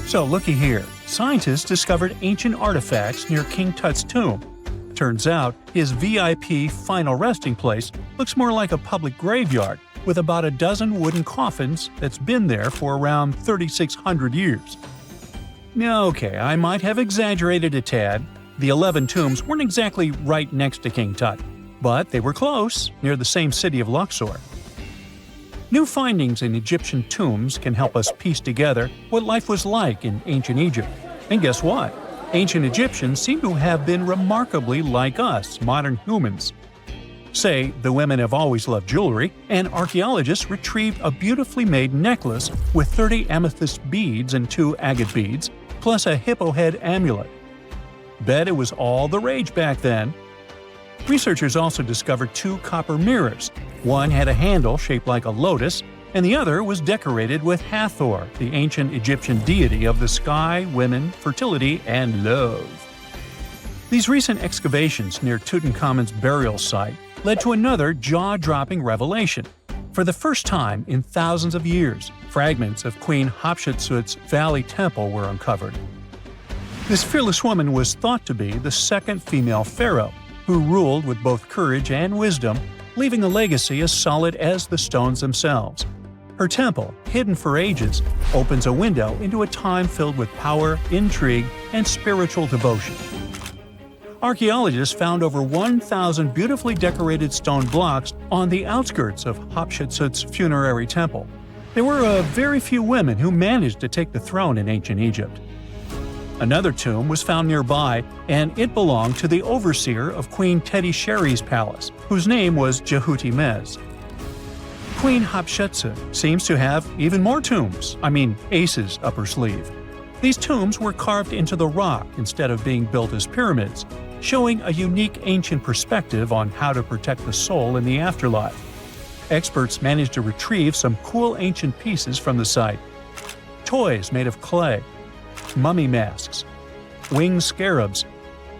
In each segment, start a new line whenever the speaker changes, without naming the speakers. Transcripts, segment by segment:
So looky here, scientists discovered ancient artifacts near King Tut's tomb. Turns out, his VIP final resting place looks more like a public graveyard with about a dozen wooden coffins that's been there for around 3,600 years. Okay, I might have exaggerated a tad. The 11 tombs weren't exactly right next to King Tut, but they were close, near the same city of Luxor. New findings in Egyptian tombs can help us piece together what life was like in ancient Egypt. And guess what? Ancient Egyptians seem to have been remarkably like us, modern humans. Say, the women have always loved jewelry, and archaeologists retrieved a beautifully made necklace with 30 amethyst beads and 2 agate beads, plus a hippo head amulet. Bet it was all the rage back then. Researchers also discovered 2 copper mirrors. One had a handle shaped like a lotus, and the other was decorated with Hathor, the ancient Egyptian deity of the sky, women, fertility, and love. These recent excavations near Tutankhamun's burial site led to another jaw-dropping revelation. For the first time in thousands of years, fragments of Queen Hatshepsut's Valley Temple were uncovered. This fearless woman was thought to be the second female pharaoh, who ruled with both courage and wisdom, leaving a legacy as solid as the stones themselves. Her temple, hidden for ages, opens a window into a time filled with power, intrigue, and spiritual devotion. Archaeologists found over 1,000 beautifully decorated stone blocks on the outskirts of Hatshepsut's funerary temple. There were very few women who managed to take the throne in ancient Egypt. Another tomb was found nearby, and it belonged to the overseer of Queen Teti Sheri's palace, whose name was Jehuti-Mez. Queen Hatshepsut seems to have even more tombs, aces up her sleeve. These tombs were carved into the rock instead of being built as pyramids, showing a unique ancient perspective on how to protect the soul in the afterlife. Experts managed to retrieve some cool ancient pieces from the site. Toys made of clay, mummy masks, winged scarabs,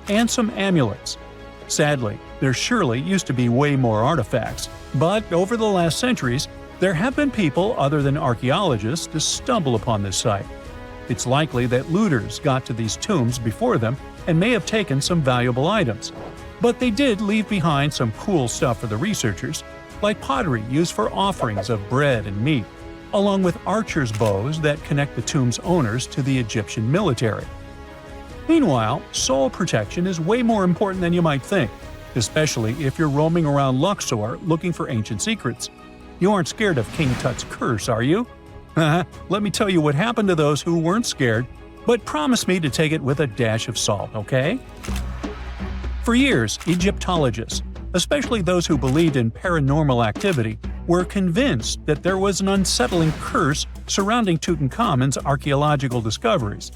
and some amulets. Sadly, there surely used to be way more artifacts, but over the last centuries, there have been people other than archaeologists to stumble upon this site. It's likely that looters got to these tombs before them and may have taken some valuable items. But they did leave behind some cool stuff for the researchers, like pottery used for offerings of bread and meat, along with archers' bows that connect the tomb's owners to the Egyptian military. Meanwhile, soul protection is way more important than you might think, especially if you're roaming around Luxor looking for ancient secrets. You aren't scared of King Tut's curse, are you? Let me tell you what happened to those who weren't scared, but promise me to take it with a dash of salt, okay? For years, Egyptologists, especially those who believed in paranormal activity, were convinced that there was an unsettling curse surrounding Tutankhamun's archaeological discoveries.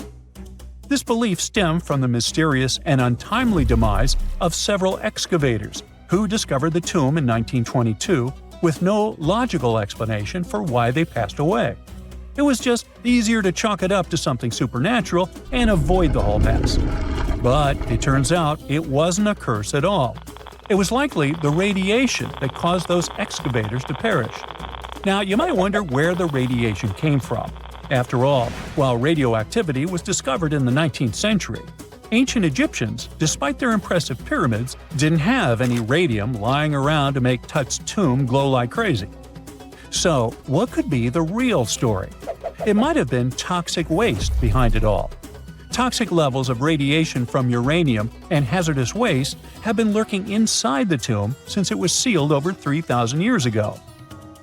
This belief stemmed from the mysterious and untimely demise of several excavators who discovered the tomb in 1922 with no logical explanation for why they passed away. It was just easier to chalk it up to something supernatural and avoid the whole mess. But it turns out it wasn't a curse at all. It was likely the radiation that caused those excavators to perish. Now, you might wonder where the radiation came from. After all, while radioactivity was discovered in the 19th century, ancient Egyptians, despite their impressive pyramids, didn't have any radium lying around to make Tut's tomb glow like crazy. So, what could be the real story? It might have been toxic waste behind it all. Toxic levels of radiation from uranium and hazardous waste have been lurking inside the tomb since it was sealed over 3,000 years ago.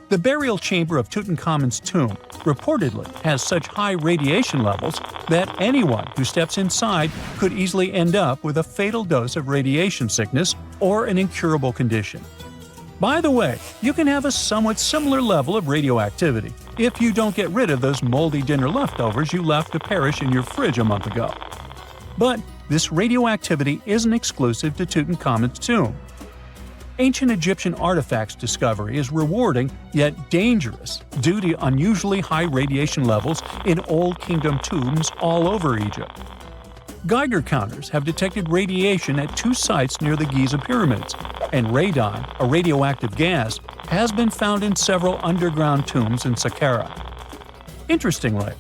The burial chamber of Tutankhamun's tomb reportedly has such high radiation levels that anyone who steps inside could easily end up with a fatal dose of radiation sickness or an incurable condition. By the way, you can have a somewhat similar level of radioactivity if you don't get rid of those moldy dinner leftovers you left to perish in your fridge a month ago. But this radioactivity isn't exclusive to Tutankhamun's tomb. Ancient Egyptian artifacts discovery is rewarding yet dangerous due to unusually high radiation levels in Old Kingdom tombs all over Egypt. Geiger counters have detected radiation at 2 sites near the Giza pyramids, and radon, a radioactive gas, has been found in several underground tombs in Saqqara. Interestingly,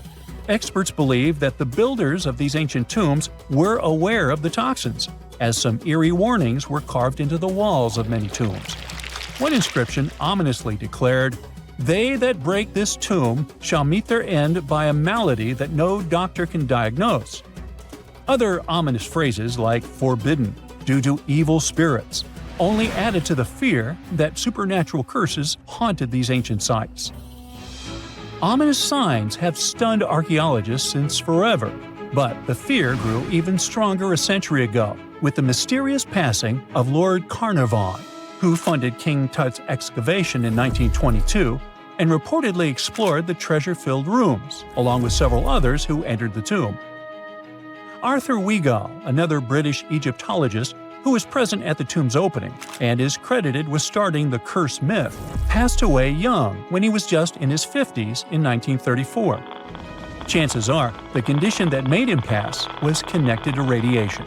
Experts believe that the builders of these ancient tombs were aware of the toxins, as some eerie warnings were carved into the walls of many tombs. One inscription ominously declared, "They that break this tomb shall meet their end by a malady that no doctor can diagnose." Other ominous phrases like "forbidden," "due to evil spirits," only added to the fear that supernatural curses haunted these ancient sites. Ominous signs have stunned archaeologists since forever, but the fear grew even stronger a century ago with the mysterious passing of Lord Carnarvon, who funded King Tut's excavation in 1922 and reportedly explored the treasure-filled rooms, along with several others who entered the tomb. Arthur Weigall, another British Egyptologist who was present at the tomb's opening and is credited with starting the curse myth, passed away young when he was just in his 50s in 1934. Chances are the condition that made him pass was connected to radiation.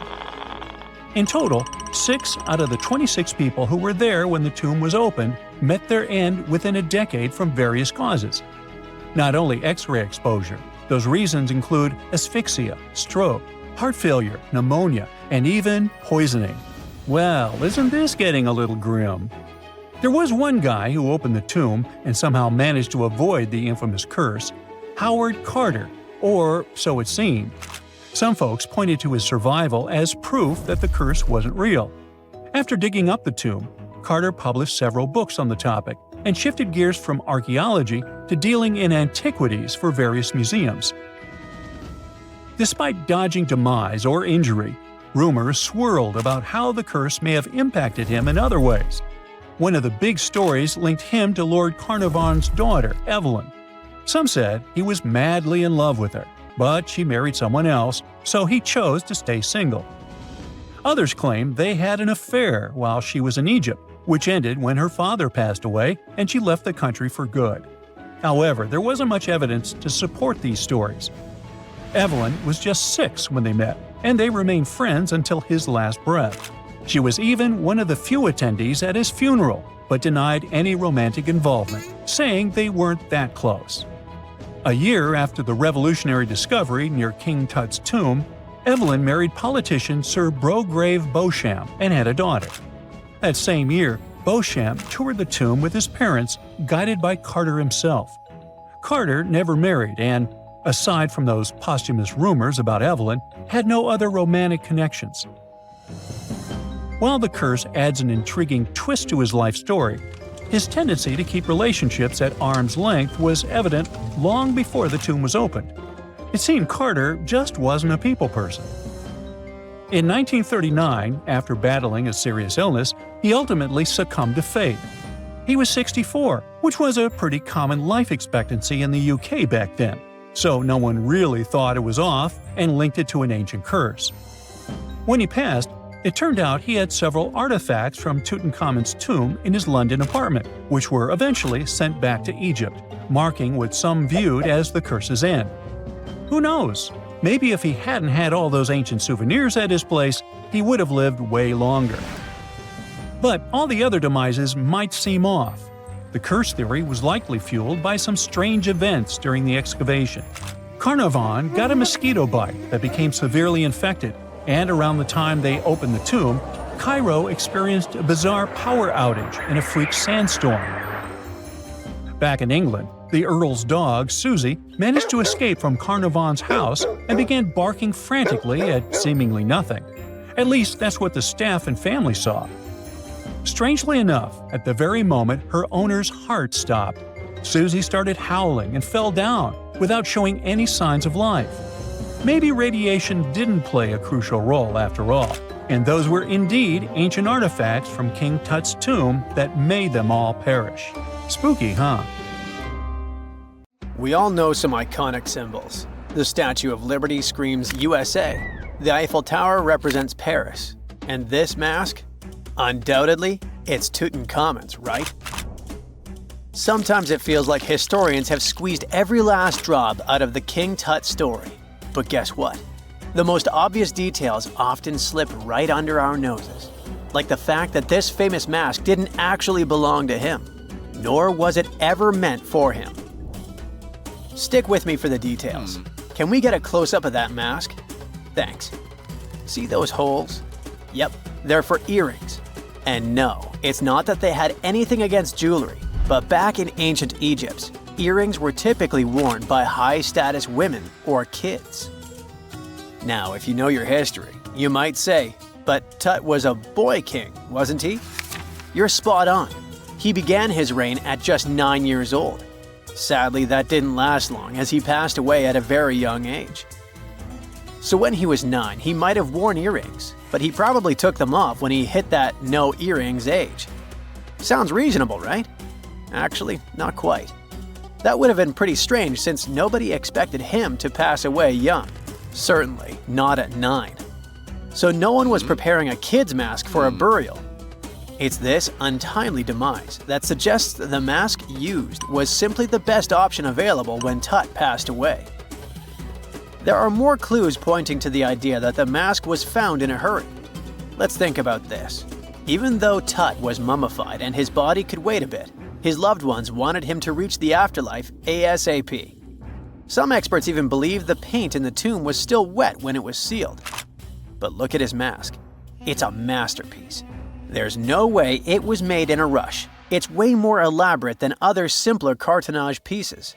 In total, 6 out of the 26 people who were there when the tomb was opened met their end within a decade from various causes. Not only X-ray exposure, those reasons include asphyxia, stroke, heart failure, pneumonia, and even poisoning. Well, isn't this getting a little grim? There was one guy who opened the tomb and somehow managed to avoid the infamous curse, Howard Carter, or so it seemed. Some folks pointed to his survival as proof that the curse wasn't real. After digging up the tomb, Carter published several books on the topic and shifted gears from archaeology to dealing in antiquities for various museums. Despite dodging demise or injury, rumors swirled about how the curse may have impacted him in other ways. One of the big stories linked him to Lord Carnarvon's daughter, Evelyn. Some said he was madly in love with her, but she married someone else, so he chose to stay single. Others claimed they had an affair while she was in Egypt, which ended when her father passed away and she left the country for good. However, there wasn't much evidence to support these stories. Evelyn was just 6 when they met, and they remained friends until his last breath. She was even one of the few attendees at his funeral, but denied any romantic involvement, saying they weren't that close. A year after the revolutionary discovery near King Tut's tomb, Evelyn married politician Sir Brograve Beauchamp and had a daughter. That same year, Beauchamp toured the tomb with his parents, guided by Carter himself. Carter never married and, aside from those posthumous rumors about Evelyn, had no other romantic connections. While the curse adds an intriguing twist to his life story, his tendency to keep relationships at arm's length was evident long before the tomb was opened. It seemed Carter just wasn't a people person. In 1939, after battling a serious illness, he ultimately succumbed to fate. He was 64, which was a pretty common life expectancy in the UK back then, so no one really thought it was off and linked it to an ancient curse. When he passed, it turned out he had several artifacts from Tutankhamun's tomb in his London apartment, which were eventually sent back to Egypt, marking what some viewed as the curse's end. Who knows? Maybe if he hadn't had all those ancient souvenirs at his place, he would have lived way longer. But all the other demises might seem off. The curse theory was likely fueled by some strange events during the excavation. Carnarvon got a mosquito bite that became severely infected, and around the time they opened the tomb, Cairo experienced a bizarre power outage and a freak sandstorm. Back in England, the Earl's dog, Susie, managed to escape from Carnarvon's house and began barking frantically at seemingly nothing. At least that's what the staff and family saw. Strangely enough, at the very moment her owner's heart stopped, Susie started howling and fell down without showing any signs of life. Maybe radiation didn't play a crucial role after all, and those were indeed ancient artifacts from King Tut's tomb that made them all perish. Spooky, huh?
We all know some iconic symbols. The Statue of Liberty screams USA. The Eiffel Tower represents Paris. And this mask? Undoubtedly, it's Tutankhamun's, right? Sometimes it feels like historians have squeezed every last drop out of the King Tut story. But guess what? The most obvious details often slip right under our noses. Like the fact that this famous mask didn't actually belong to him, nor was it ever meant for him. Stick with me for the details. Can we get a close-up of that mask? Thanks. See those holes? Yep, they're for earrings. And no, it's not that they had anything against jewelry, but back in ancient Egypt, earrings were typically worn by high-status women or kids. Now, if you know your history, you might say, but Tut was a boy king, wasn't he? You're spot on. He began his reign at just 9 years old. Sadly, that didn't last long as he passed away at a very young age. So when he was 9, he might have worn earrings, but he probably took them off when he hit that no earrings age. Sounds reasonable, right? Actually, not quite. That would have been pretty strange since nobody expected him to pass away young. Certainly not at 9. So no one was preparing a kid's mask for a burial. It's this untimely demise that suggests the mask used was simply the best option available when Tut passed away. There are more clues pointing to the idea that the mask was found in a hurry. Let's think about this. Even though Tut was mummified and his body could wait a bit, his loved ones wanted him to reach the afterlife ASAP. Some experts even believe the paint in the tomb was still wet when it was sealed. But look at his mask. It's a masterpiece. There's no way it was made in a rush. It's way more elaborate than other simpler cartonnage pieces.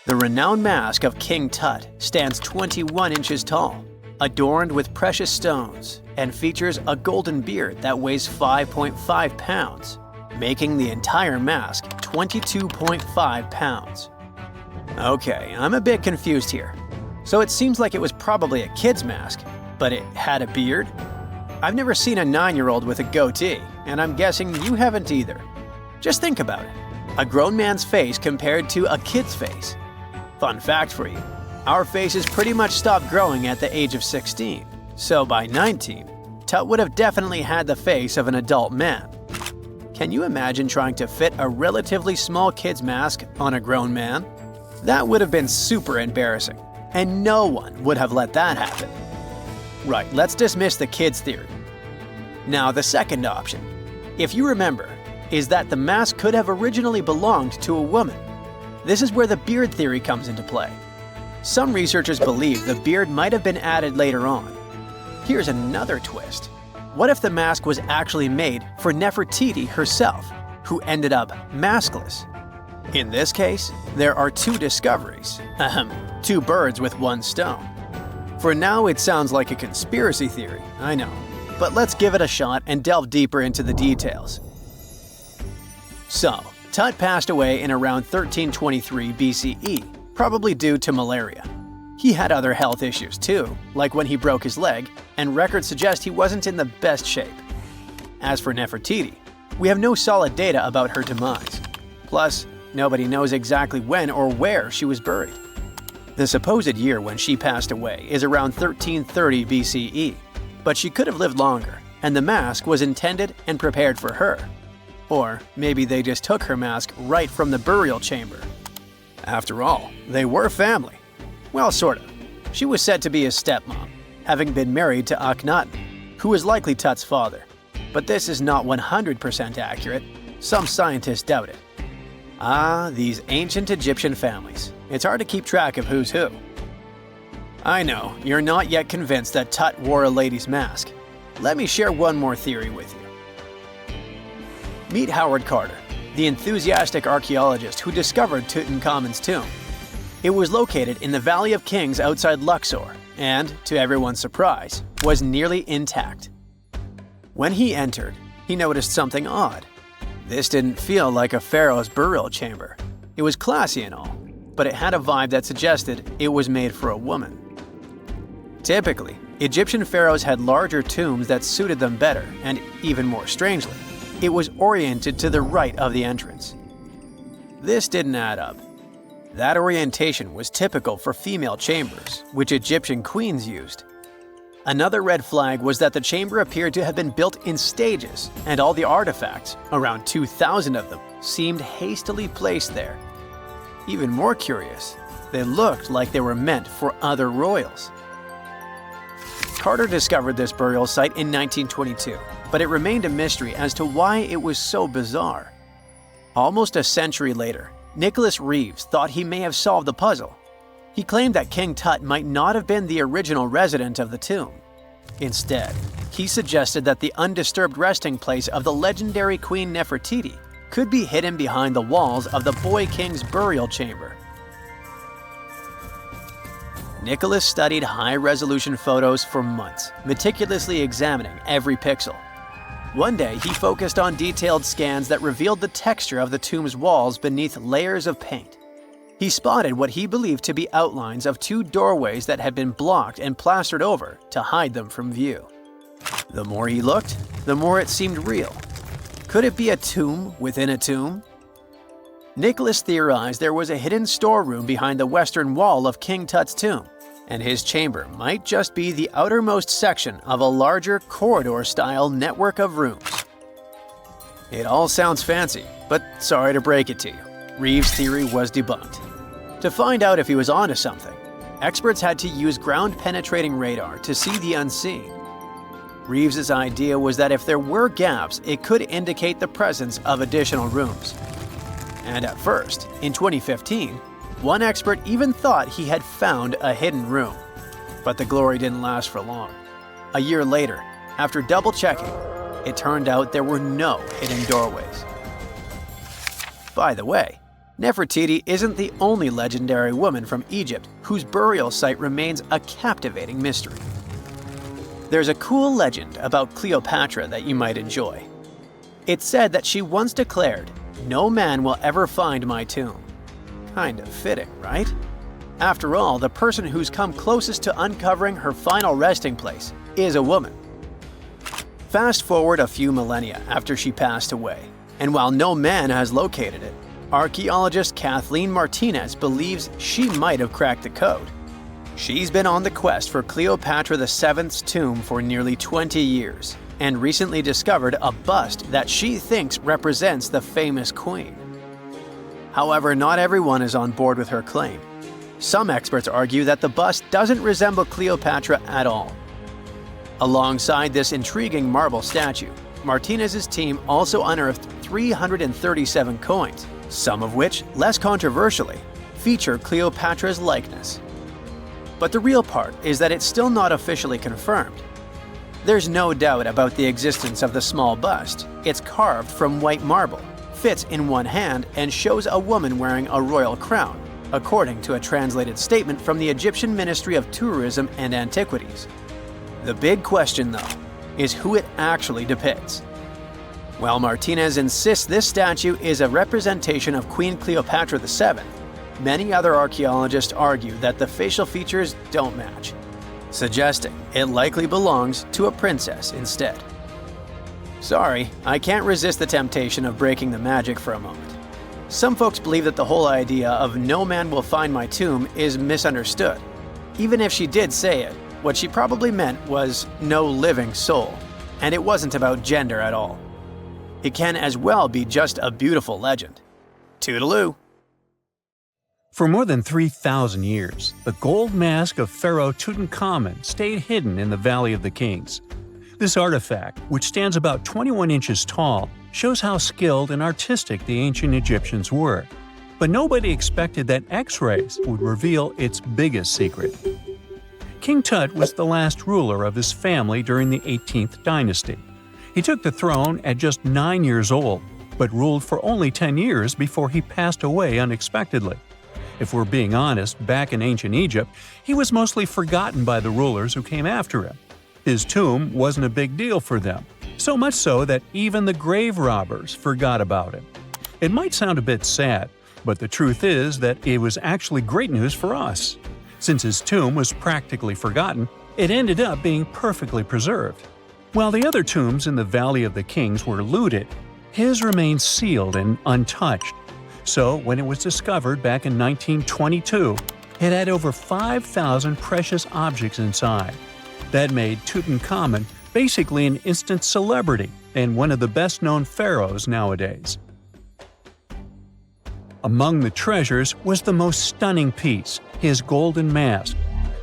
The renowned mask of King Tut stands 21 inches tall, adorned with precious stones, and features a golden beard that weighs 5.5 pounds, making the entire mask 22.5 pounds. Okay, I'm a bit confused here. So it seems like it was probably a kid's mask, but it had a beard? I've never seen a 9-year-old with a goatee, and I'm guessing you haven't either. Just think about it. A grown man's face compared to a kid's face. Fun fact for you, our faces pretty much stopped growing at the age of 16, so by 19, Tut would have definitely had the face of an adult man. Can you imagine trying to fit a relatively small kid's mask on a grown man? That would have been super embarrassing, and no one would have let that happen. Right, let's dismiss the kids theory. Now, the second option, if you remember, is that the mask could have originally belonged to a woman. This is where the beard theory comes into play. Some researchers believe the beard might have been added later on. Here's another twist. What if the mask was actually made for Nefertiti herself, who ended up maskless? In this case, there are two discoveries. Two birds with one stone. For now, it sounds like a conspiracy theory, I know. But let's give it a shot and delve deeper into the details. So, Tut passed away in around 1323 BCE, probably due to malaria. He had other health issues too, like when he broke his leg, and records suggest he wasn't in the best shape. As for Nefertiti, we have no solid data about her demise. Plus, nobody knows exactly when or where she was buried. The supposed year when she passed away is around 1330 BCE, but she could have lived longer, and the mask was intended and prepared for her. Or maybe they just took her mask right from the burial chamber. After all, they were family. Well, sort of. She was said to be his stepmom, having been married to Akhenaten, who was likely Tut's father. But this is not 100% accurate. Some scientists doubt it. Ah, these ancient Egyptian families. It's hard to keep track of who's who. I know, you're not yet convinced that Tut wore a lady's mask. Let me share one more theory with you. Meet Howard Carter, the enthusiastic archaeologist who discovered Tutankhamun's tomb. It was located in the Valley of Kings outside Luxor, and, to everyone's surprise, was nearly intact. When he entered, he noticed something odd. This didn't feel like a pharaoh's burial chamber. It was classy and all, but it had a vibe that suggested it was made for a woman. Typically, Egyptian pharaohs had larger tombs that suited them better, and even more strangely, it was oriented to the right of the entrance. This didn't add up. That orientation was typical for female chambers, which Egyptian queens used. Another red flag was that the chamber appeared to have been built in stages, and all the artifacts, around 2,000 of them, seemed hastily placed there. Even more curious, they looked like they were meant for other royals. Carter discovered this burial site in 1922, but it remained a mystery as to why it was so bizarre. Almost a century later, Nicholas Reeves thought he may have solved the puzzle. He claimed that King Tut might not have been the original resident of the tomb. Instead, he suggested that the undisturbed resting place of the legendary Queen Nefertiti could be hidden behind the walls of the boy king's burial chamber. Nicholas studied high-resolution photos for months, meticulously examining every pixel. One day, he focused on detailed scans that revealed the texture of the tomb's walls beneath layers of paint. He spotted what he believed to be outlines of two doorways that had been blocked and plastered over to hide them from view. The more he looked, the more it seemed real. Could it be a tomb within a tomb? Nicholas theorized there was a hidden storeroom behind the western wall of King Tut's tomb, and his chamber might just be the outermost section of a larger corridor-style network of rooms. It all sounds fancy, but sorry to break it to you, Reeves' theory was debunked. To find out if he was onto something, experts had to use ground-penetrating radar to see the unseen. Reeves' idea was that if there were gaps, it could indicate the presence of additional rooms. And at first, in 2015, one expert even thought he had found a hidden room. But the glory didn't last for long. A year later, after double-checking, it turned out there were no hidden doorways. By the way, Nefertiti isn't the only legendary woman from Egypt whose burial site remains a captivating mystery. There's a cool legend about Cleopatra that you might enjoy. It's said that she once declared, "No man will ever find my tomb." Kind of fitting, right? After all, the person who's come closest to uncovering her final resting place is a woman. Fast forward a few millennia after she passed away, and while no man has located it, archaeologist Kathleen Martinez believes she might have cracked the code. She's been on the quest for Cleopatra VII's tomb for nearly 20 years, and recently discovered a bust that she thinks represents the famous queen. However, not everyone is on board with her claim. Some experts argue that the bust doesn't resemble Cleopatra at all. Alongside this intriguing marble statue, Martinez's team also unearthed 337 coins, some of which, less controversially, feature Cleopatra's likeness. But the real part is that it's still not officially confirmed. There's no doubt about the existence of the small bust. It's carved from white marble, fits in one hand, and shows a woman wearing a royal crown, according to a translated statement from the Egyptian Ministry of Tourism and Antiquities. The big question, though, is who it actually depicts. While Martinez insists this statue is a representation of Queen Cleopatra VII, many other archaeologists argue that the facial features don't match, suggesting it likely belongs to a princess instead. Sorry, I can't resist the temptation of breaking the magic for a moment. Some folks believe that the whole idea of "no man will find my tomb" is misunderstood. Even if she did say it, what she probably meant was "no living soul," and it wasn't about gender at all. It can as well be just a beautiful legend. Toodaloo!
For more than 3,000 years, the gold mask of Pharaoh Tutankhamun stayed hidden in the Valley of the Kings. This artifact, which stands about 21 inches tall, shows how skilled and artistic the ancient Egyptians were. But nobody expected that X-rays would reveal its biggest secret. King Tut was the last ruler of his family during the 18th dynasty. He took the throne at just 9 years old, but ruled for only 10 years before he passed away unexpectedly. If we're being honest, back in ancient Egypt, he was mostly forgotten by the rulers who came after him. His tomb wasn't a big deal for them, so much so that even the grave robbers forgot about him. It might sound a bit sad, but the truth is that it was actually great news for us. Since his tomb was practically forgotten, it ended up being perfectly preserved. While the other tombs in the Valley of the Kings were looted, his remained sealed and untouched. So, when it was discovered back in 1922, it had over 5,000 precious objects inside. That made Tutankhamun basically an instant celebrity and one of the best-known pharaohs nowadays. Among the treasures was the most stunning piece, his golden mask.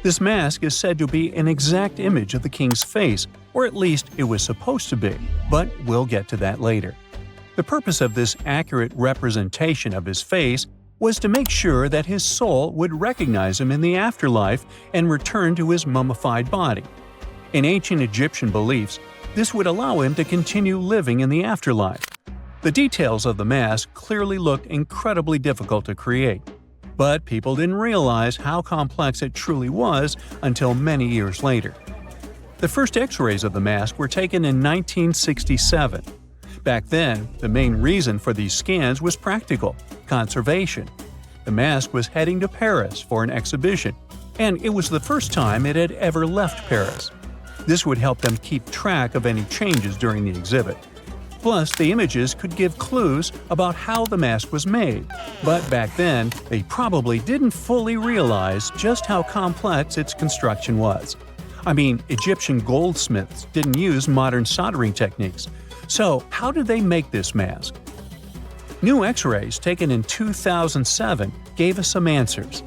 This mask is said to be an exact image of the king's face, or at least it was supposed to be, but we'll get to that later. The purpose of this accurate representation of his face was to make sure that his soul would recognize him in the afterlife and return to his mummified body. In ancient Egyptian beliefs, this would allow him to continue living in the afterlife. The details of the mask clearly looked incredibly difficult to create, but people didn't realize how complex it truly was until many years later. The first X-rays of the mask were taken in 1967. Back then, the main reason for these scans was practical – conservation. The mask was heading to Paris for an exhibition, and it was the first time it had ever left Paris. This would help them keep track of any changes during the exhibit. Plus, the images could give clues about how the mask was made, but back then, they probably didn't fully realize just how complex its construction was. I mean, Egyptian goldsmiths didn't use modern soldering techniques. So, how did they make this mask? New X-rays taken in 2007 gave us some answers.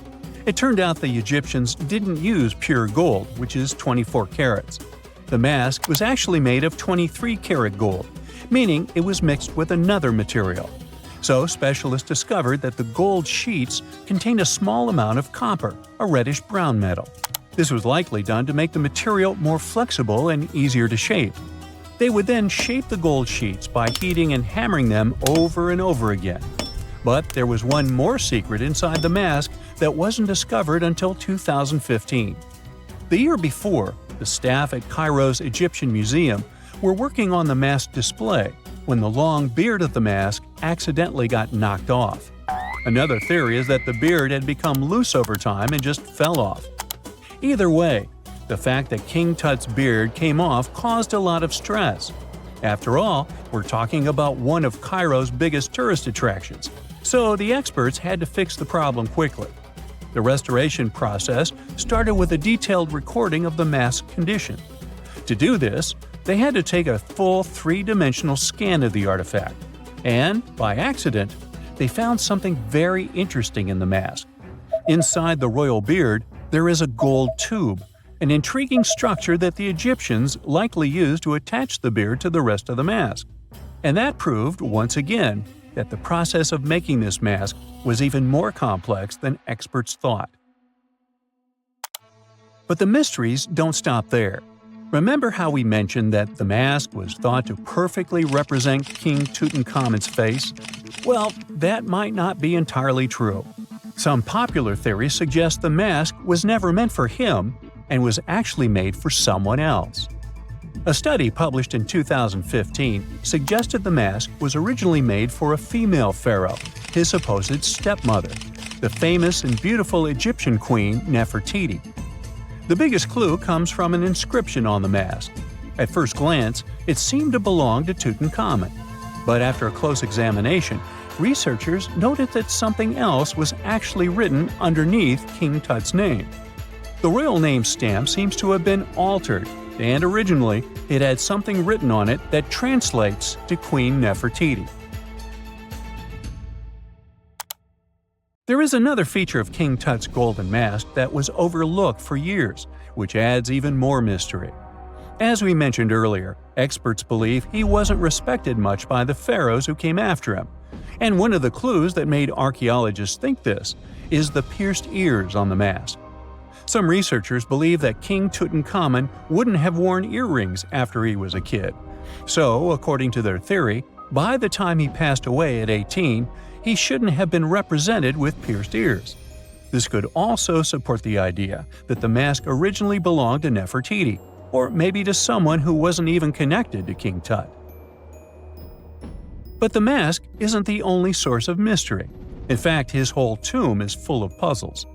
It turned out the Egyptians didn't use pure gold, which is 24 carats. The mask was actually made of 23-karat gold, meaning it was mixed with another material. So specialists discovered that the gold sheets contained a small amount of copper, a reddish-brown metal. This was likely done to make the material more flexible and easier to shape. They would then shape the gold sheets by heating and hammering them over and over again. But there was one more secret inside the mask that wasn't discovered until 2015. The year before, the staff at Cairo's Egyptian Museum were working on the mask display when the long beard of the mask accidentally got knocked off. Another theory is that the beard had become loose over time and just fell off. Either way, the fact that King Tut's beard came off caused a lot of stress. After all, we're talking about one of Cairo's biggest tourist attractions, so the experts had to fix the problem quickly. The restoration process started with a detailed recording of the mask's condition. To do this, they had to take a full three-dimensional scan of the artifact, and, by accident, they found something very interesting in the mask. Inside the royal beard, there is a gold tube, an intriguing structure that the Egyptians likely used to attach the beard to the rest of the mask. And that proved, once again, that the process of making this mask was even more complex than experts thought. But the mysteries don't stop there. Remember how we mentioned that the mask was thought to perfectly represent King Tutankhamun's face? Well, that might not be entirely true. Some popular theories suggest the mask was never meant for him and was actually made for someone else. A study published in 2015 suggested the mask was originally made for a female pharaoh, his supposed stepmother, the famous and beautiful Egyptian queen Nefertiti. The biggest clue comes from an inscription on the mask. At first glance, it seemed to belong to Tutankhamun, but after a close examination, researchers noted that something else was actually written underneath King Tut's name. The royal name stamp seems to have been altered, and originally it had something written on it that translates to Queen Nefertiti. There is another feature of King Tut's golden mask that was overlooked for years, which adds even more mystery. As we mentioned earlier, experts believe he wasn't respected much by the pharaohs who came after him. And one of the clues that made archaeologists think this is the pierced ears on the mask. Some researchers believe that King Tutankhamun wouldn't have worn earrings after he was a kid. So, according to their theory, by the time he passed away at 18, he shouldn't have been represented with pierced ears. This could also support the idea that the mask originally belonged to Nefertiti, or maybe to someone who wasn't even connected to King Tut. But the mask isn't the only source of mystery. In fact, his whole tomb is full of puzzles.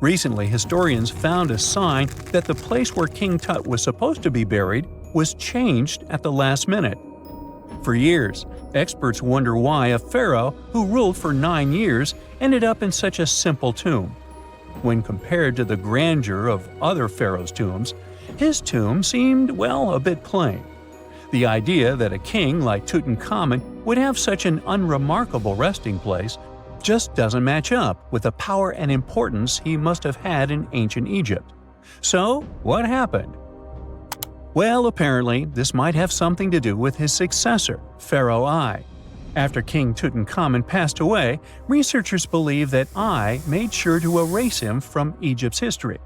Recently, historians found a sign that the place where King Tut was supposed to be buried was changed at the last minute. For years, experts wonder why a pharaoh who ruled for 9 years ended up in such a simple tomb. When compared to the grandeur of other pharaohs' tombs, his tomb seemed, well, a bit plain. The idea that a king like Tutankhamun would have such an unremarkable resting place just doesn't match up with the power and importance he must have had in ancient Egypt. So, what happened? Well, apparently, this might have something to do with his successor, Pharaoh I. After King Tutankhamun passed away, researchers believe that Ai made sure to erase him from Egypt's history.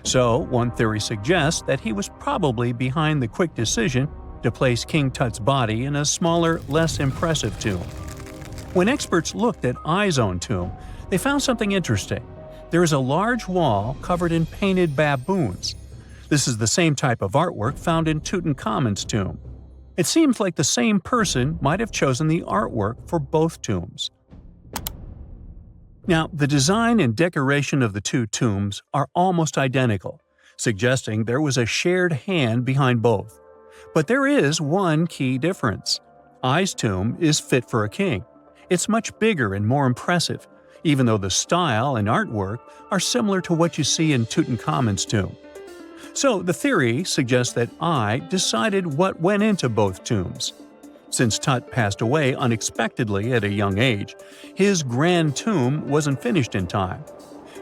So, one theory suggests that he was probably behind the quick decision to place King Tut's body in a smaller, less impressive tomb. When experts looked at Ai's own tomb, they found something interesting. There is a large wall covered in painted baboons. This is the same type of artwork found in Tutankhamun's tomb. It seems like the same person might have chosen the artwork for both tombs. Now, the design and decoration of the two tombs are almost identical, suggesting there was a shared hand behind both. But there is one key difference. Ai's tomb is fit for a king. It's much bigger and more impressive, even though the style and artwork are similar to what you see in Tutankhamun's tomb. So the theory suggests that Ai decided what went into both tombs. Since Tut passed away unexpectedly at a young age, his grand tomb wasn't finished in time.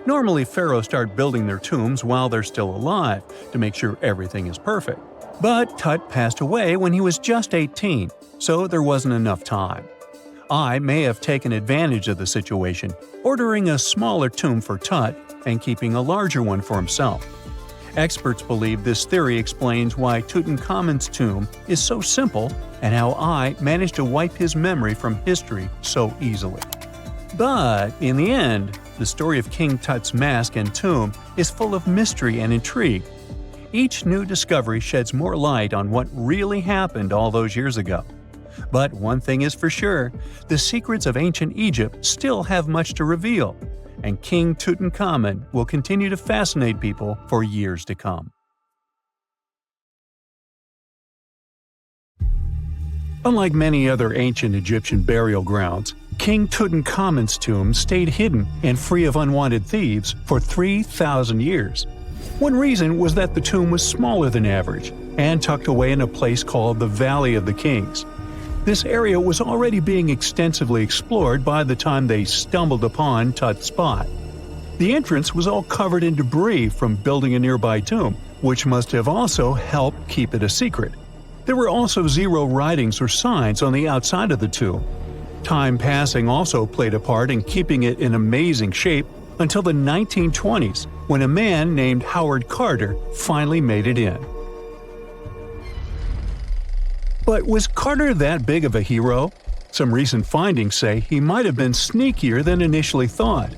Normally, pharaohs start building their tombs while they're still alive to make sure everything is perfect. But Tut passed away when he was just 18, so there wasn't enough time. Ai may have taken advantage of the situation, ordering a smaller tomb for Tut and keeping a larger one for himself. Experts believe this theory explains why Tutankhamun's tomb is so simple and how Ai managed to wipe his memory from history so easily. But in the end, the story of King Tut's mask and tomb is full of mystery and intrigue. Each new discovery sheds more light on what really happened all those years ago. But one thing is for sure, the secrets of ancient Egypt still have much to reveal, and King Tutankhamun will continue to fascinate people for years to come. Unlike many other ancient Egyptian burial grounds, King Tutankhamun's tomb stayed hidden and free of unwanted thieves for 3,000 years. One reason was that the tomb was smaller than average and tucked away in a place called the Valley of the Kings. This area was already being extensively explored by the time they stumbled upon Tut's spot. The entrance was all covered in debris from building a nearby tomb, which must have also helped keep it a secret. There were also zero writings or signs on the outside of the tomb. Time passing also played a part in keeping it in amazing shape until the 1920s, when a man named Howard Carter finally made it in. But was Carter that big of a hero? Some recent findings say he might have been sneakier than initially thought.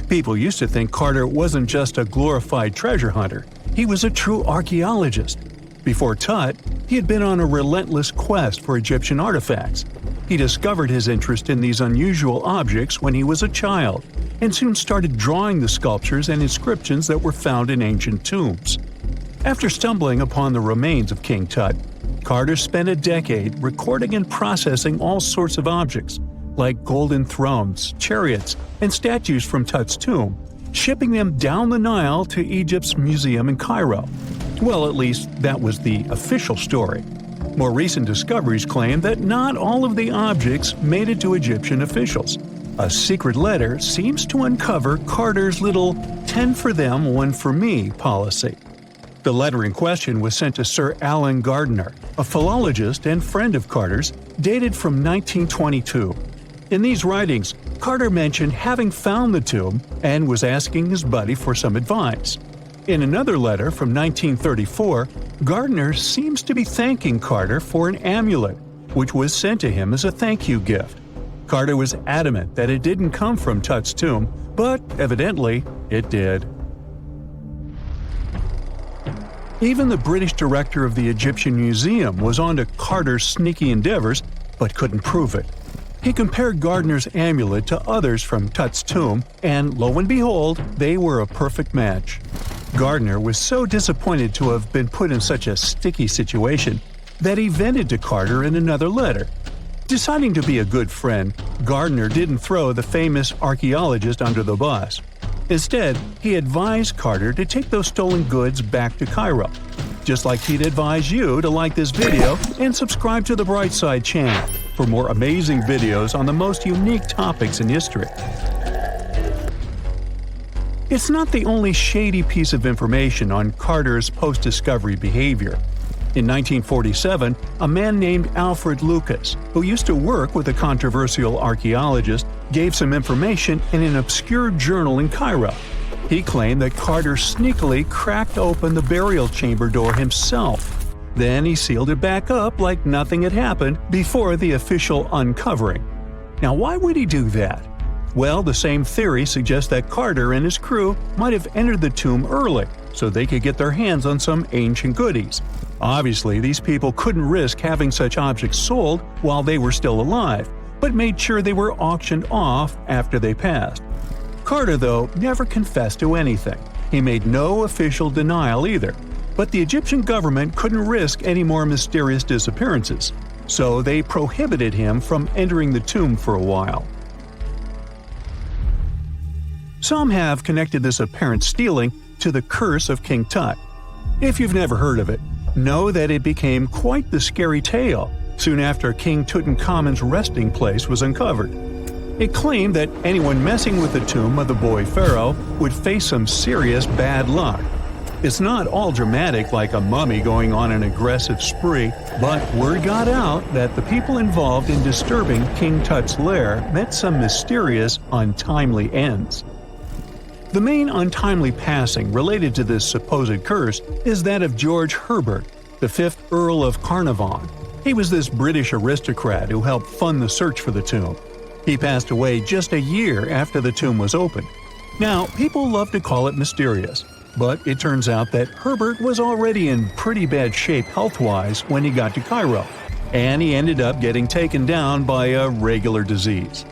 People used to think Carter wasn't just a glorified treasure hunter, he was a true archaeologist. Before Tut, he had been on a relentless quest for Egyptian artifacts. He discovered his interest in these unusual objects when he was a child, and soon started drawing the sculptures and inscriptions that were found in ancient tombs. After stumbling upon the remains of King Tut, Carter spent a decade recording and processing all sorts of objects, like golden thrones, chariots, and statues from Tut's tomb, shipping them down the Nile to Egypt's museum in Cairo. Well, at least that was the official story. More recent discoveries claim that not all of the objects made it to Egyptian officials. A secret letter seems to uncover Carter's little 10 for them, 1 for me policy. The letter in question was sent to Sir Alan Gardiner, a philologist and friend of Carter's, dated from 1922. In these writings, Carter mentioned having found the tomb and was asking his buddy for some advice. In another letter from 1934, Gardiner seems to be thanking Carter for an amulet, which was sent to him as a thank you gift. Carter was adamant that it didn't come from Tut's tomb, but evidently it did. Even the British director of the Egyptian Museum was onto Carter's sneaky endeavors, but couldn't prove it. He compared Gardiner's amulet to others from Tut's tomb, and lo and behold, they were a perfect match. Gardiner was so disappointed to have been put in such a sticky situation that he vented to Carter in another letter. Deciding to be a good friend, Gardiner didn't throw the famous archaeologist under the bus. Instead, he advised Carter to take those stolen goods back to Cairo, just like he'd advise you to like this video and subscribe to the Brightside channel for more amazing videos on the most unique topics in history. It's not the only shady piece of information on Carter's post-discovery behavior. In 1947, a man named Alfred Lucas, who used to work with a controversial archaeologist, gave some information in an obscure journal in Cairo. He claimed that Carter sneakily cracked open the burial chamber door himself. Then he sealed it back up like nothing had happened before the official uncovering. Now, why would he do that? Well, the same theory suggests that Carter and his crew might have entered the tomb early so they could get their hands on some ancient goodies. Obviously, these people couldn't risk having such objects sold while they were still alive, but made sure they were auctioned off after they passed. Carter, though, never confessed to anything. He made no official denial either, but the Egyptian government couldn't risk any more mysterious disappearances, so they prohibited him from entering the tomb for a while. Some have connected this apparent stealing to the curse of King Tut. If you've never heard of it, know that it became quite the scary tale soon after King Tutankhamun's resting place was uncovered. It claimed that anyone messing with the tomb of the boy Pharaoh would face some serious bad luck. It's not all dramatic like a mummy going on an aggressive spree, but word got out that the people involved in disturbing King Tut's lair met some mysterious, untimely ends. The main untimely passing related to this supposed curse is that of George Herbert, the 5th Earl of Carnarvon. He was this British aristocrat who helped fund the search for the tomb. He passed away just a year after the tomb was opened. Now, people love to call it mysterious, but it turns out that Herbert was already in pretty bad shape health-wise when he got to Cairo, and he ended up getting taken down by a regular disease.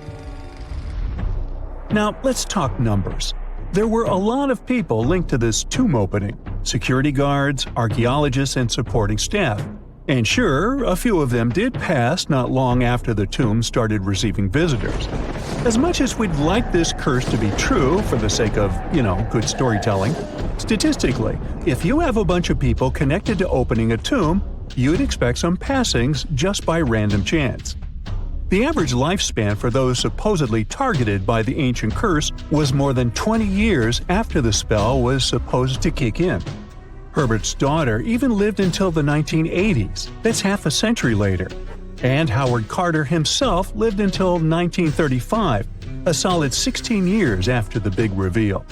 Now, let's talk numbers. There were a lot of people linked to this tomb opening: security guards, archaeologists, and supporting staff. And sure, a few of them did pass not long after the tomb started receiving visitors. As much as we'd like this curse to be true for the sake of, good storytelling, statistically, if you have a bunch of people connected to opening a tomb, you'd expect some passings just by random chance. The average lifespan for those supposedly targeted by the ancient curse was more than 20 years after the spell was supposed to kick in. Herbert's daughter even lived until the 1980s, that's half a century later. And Howard Carter himself lived until 1935, a solid 16 years after the big reveal.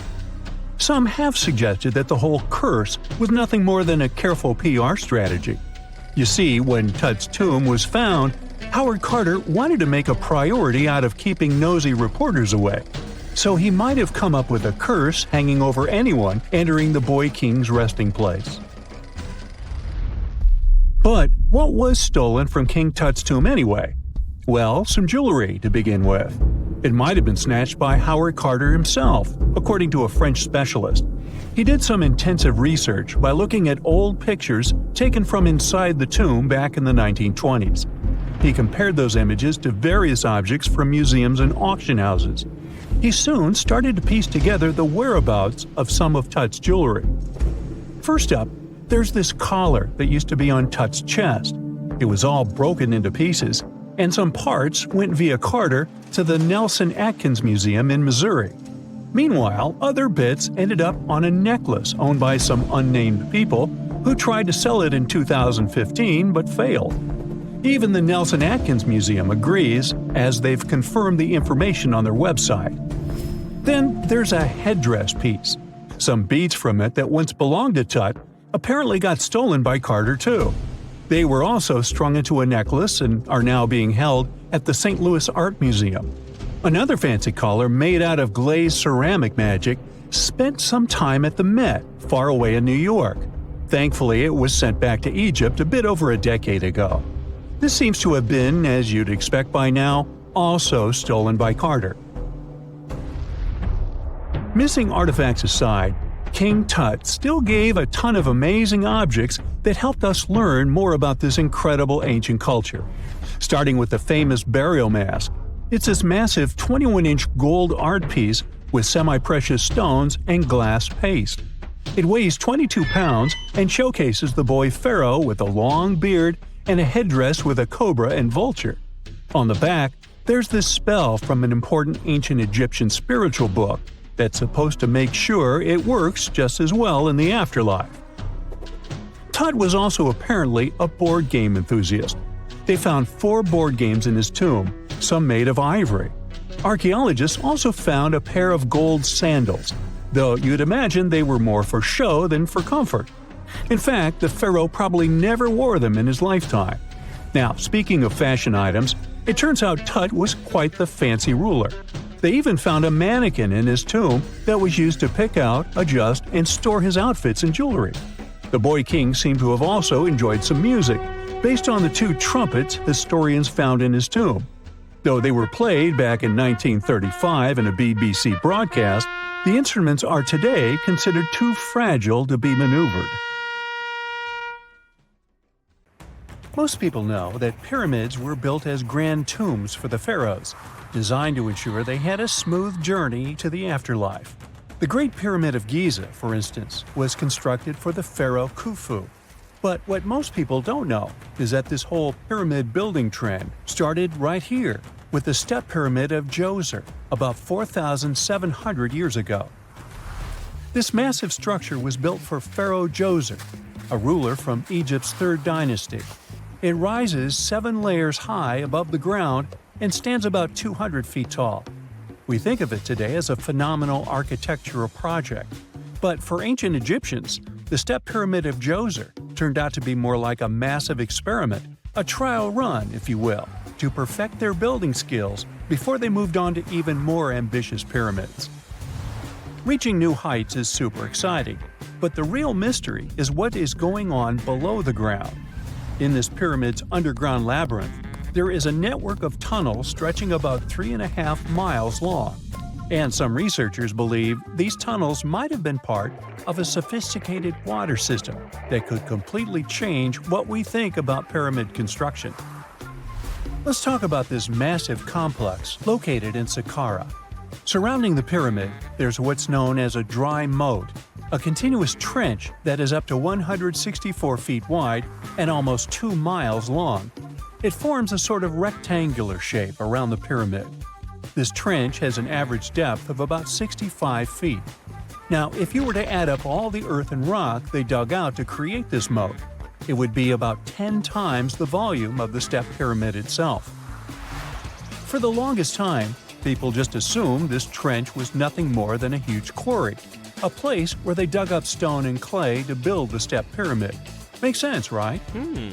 Some have suggested that the whole curse was nothing more than a careful PR strategy. You see, when Tut's tomb was found, Howard Carter wanted to make a priority out of keeping nosy reporters away. So he might have come up with a curse hanging over anyone entering the boy king's resting place. But what was stolen from King Tut's tomb anyway? Well, some jewelry to begin with. It might have been snatched by Howard Carter himself, according to a French specialist. He did some intensive research by looking at old pictures taken from inside the tomb back in the 1920s. He compared those images to various objects from museums and auction houses. He soon started to piece together the whereabouts of some of Tut's jewelry. First up, there's this collar that used to be on Tut's chest. It was all broken into pieces, and some parts went via Carter to the Nelson Atkins Museum in Missouri. Meanwhile, other bits ended up on a necklace owned by some unnamed people who tried to sell it in 2015 but failed. Even the Nelson Atkins Museum agrees, as they've confirmed the information on their website. Then there's a headdress piece. Some beads from it that once belonged to Tut apparently got stolen by Carter too. They were also strung into a necklace and are now being held at the St. Louis Art Museum. Another fancy collar made out of glazed ceramic magic spent some time at the Met, far away in New York. Thankfully, it was sent back to Egypt a bit over a decade ago. This seems to have been, as you'd expect by now, also stolen by Carter. Missing artifacts aside, King Tut still gave a ton of amazing objects that helped us learn more about this incredible ancient culture. Starting with the famous burial mask. It's this massive 21-inch gold art piece with semi-precious stones and glass paste. It weighs 22 pounds and showcases the boy Pharaoh with a long beard and a headdress with a cobra and vulture. On the back, there's this spell from an important ancient Egyptian spiritual book that's supposed to make sure it works just as well in the afterlife. Tut was also apparently a board game enthusiast. They found 4 board games in his tomb, some made of ivory. Archaeologists also found a pair of gold sandals, though you'd imagine they were more for show than for comfort. In fact, the pharaoh probably never wore them in his lifetime. Now, speaking of fashion items, it turns out Tut was quite the fancy ruler. They even found a mannequin in his tomb that was used to pick out, adjust, and store his outfits and jewelry. The boy king seemed to have also enjoyed some music, based on the 2 trumpets historians found in his tomb. Though they were played back in 1935 in a BBC broadcast, the instruments are today considered too fragile to be maneuvered. Most people know that pyramids were built as grand tombs for the pharaohs, designed to ensure they had a smooth journey to the afterlife. The Great Pyramid of Giza, for instance, was constructed for the pharaoh Khufu. But what most people don't know is that this whole pyramid building trend started right here with the step pyramid of Djoser about 4,700 years ago. This massive structure was built for Pharaoh Djoser, a ruler from Egypt's 3rd dynasty. It rises 7 layers high above the ground and stands about 200 feet tall. We think of it today as a phenomenal architectural project, but for ancient Egyptians, the step pyramid of Djoser turned out to be more like a massive experiment, a trial run, if you will, to perfect their building skills before they moved on to even more ambitious pyramids. Reaching new heights is super exciting, but the real mystery is what is going on below the ground. In this pyramid's underground labyrinth, there is a network of tunnels stretching about 3.5 miles long. And some researchers believe these tunnels might have been part of a sophisticated water system that could completely change what we think about pyramid construction. Let's talk about this massive complex located in Saqqara. Surrounding the pyramid, there's what's known as a dry moat, a continuous trench that is up to 164 feet wide and almost 2 miles long. It forms a sort of rectangular shape around the pyramid. This trench has an average depth of about 65 feet. Now, if you were to add up all the earth and rock they dug out to create this moat, it would be about 10 times the volume of the step pyramid itself. For the longest time, people just assumed this trench was nothing more than a huge quarry, a place where they dug up stone and clay to build the step pyramid. Makes sense, right?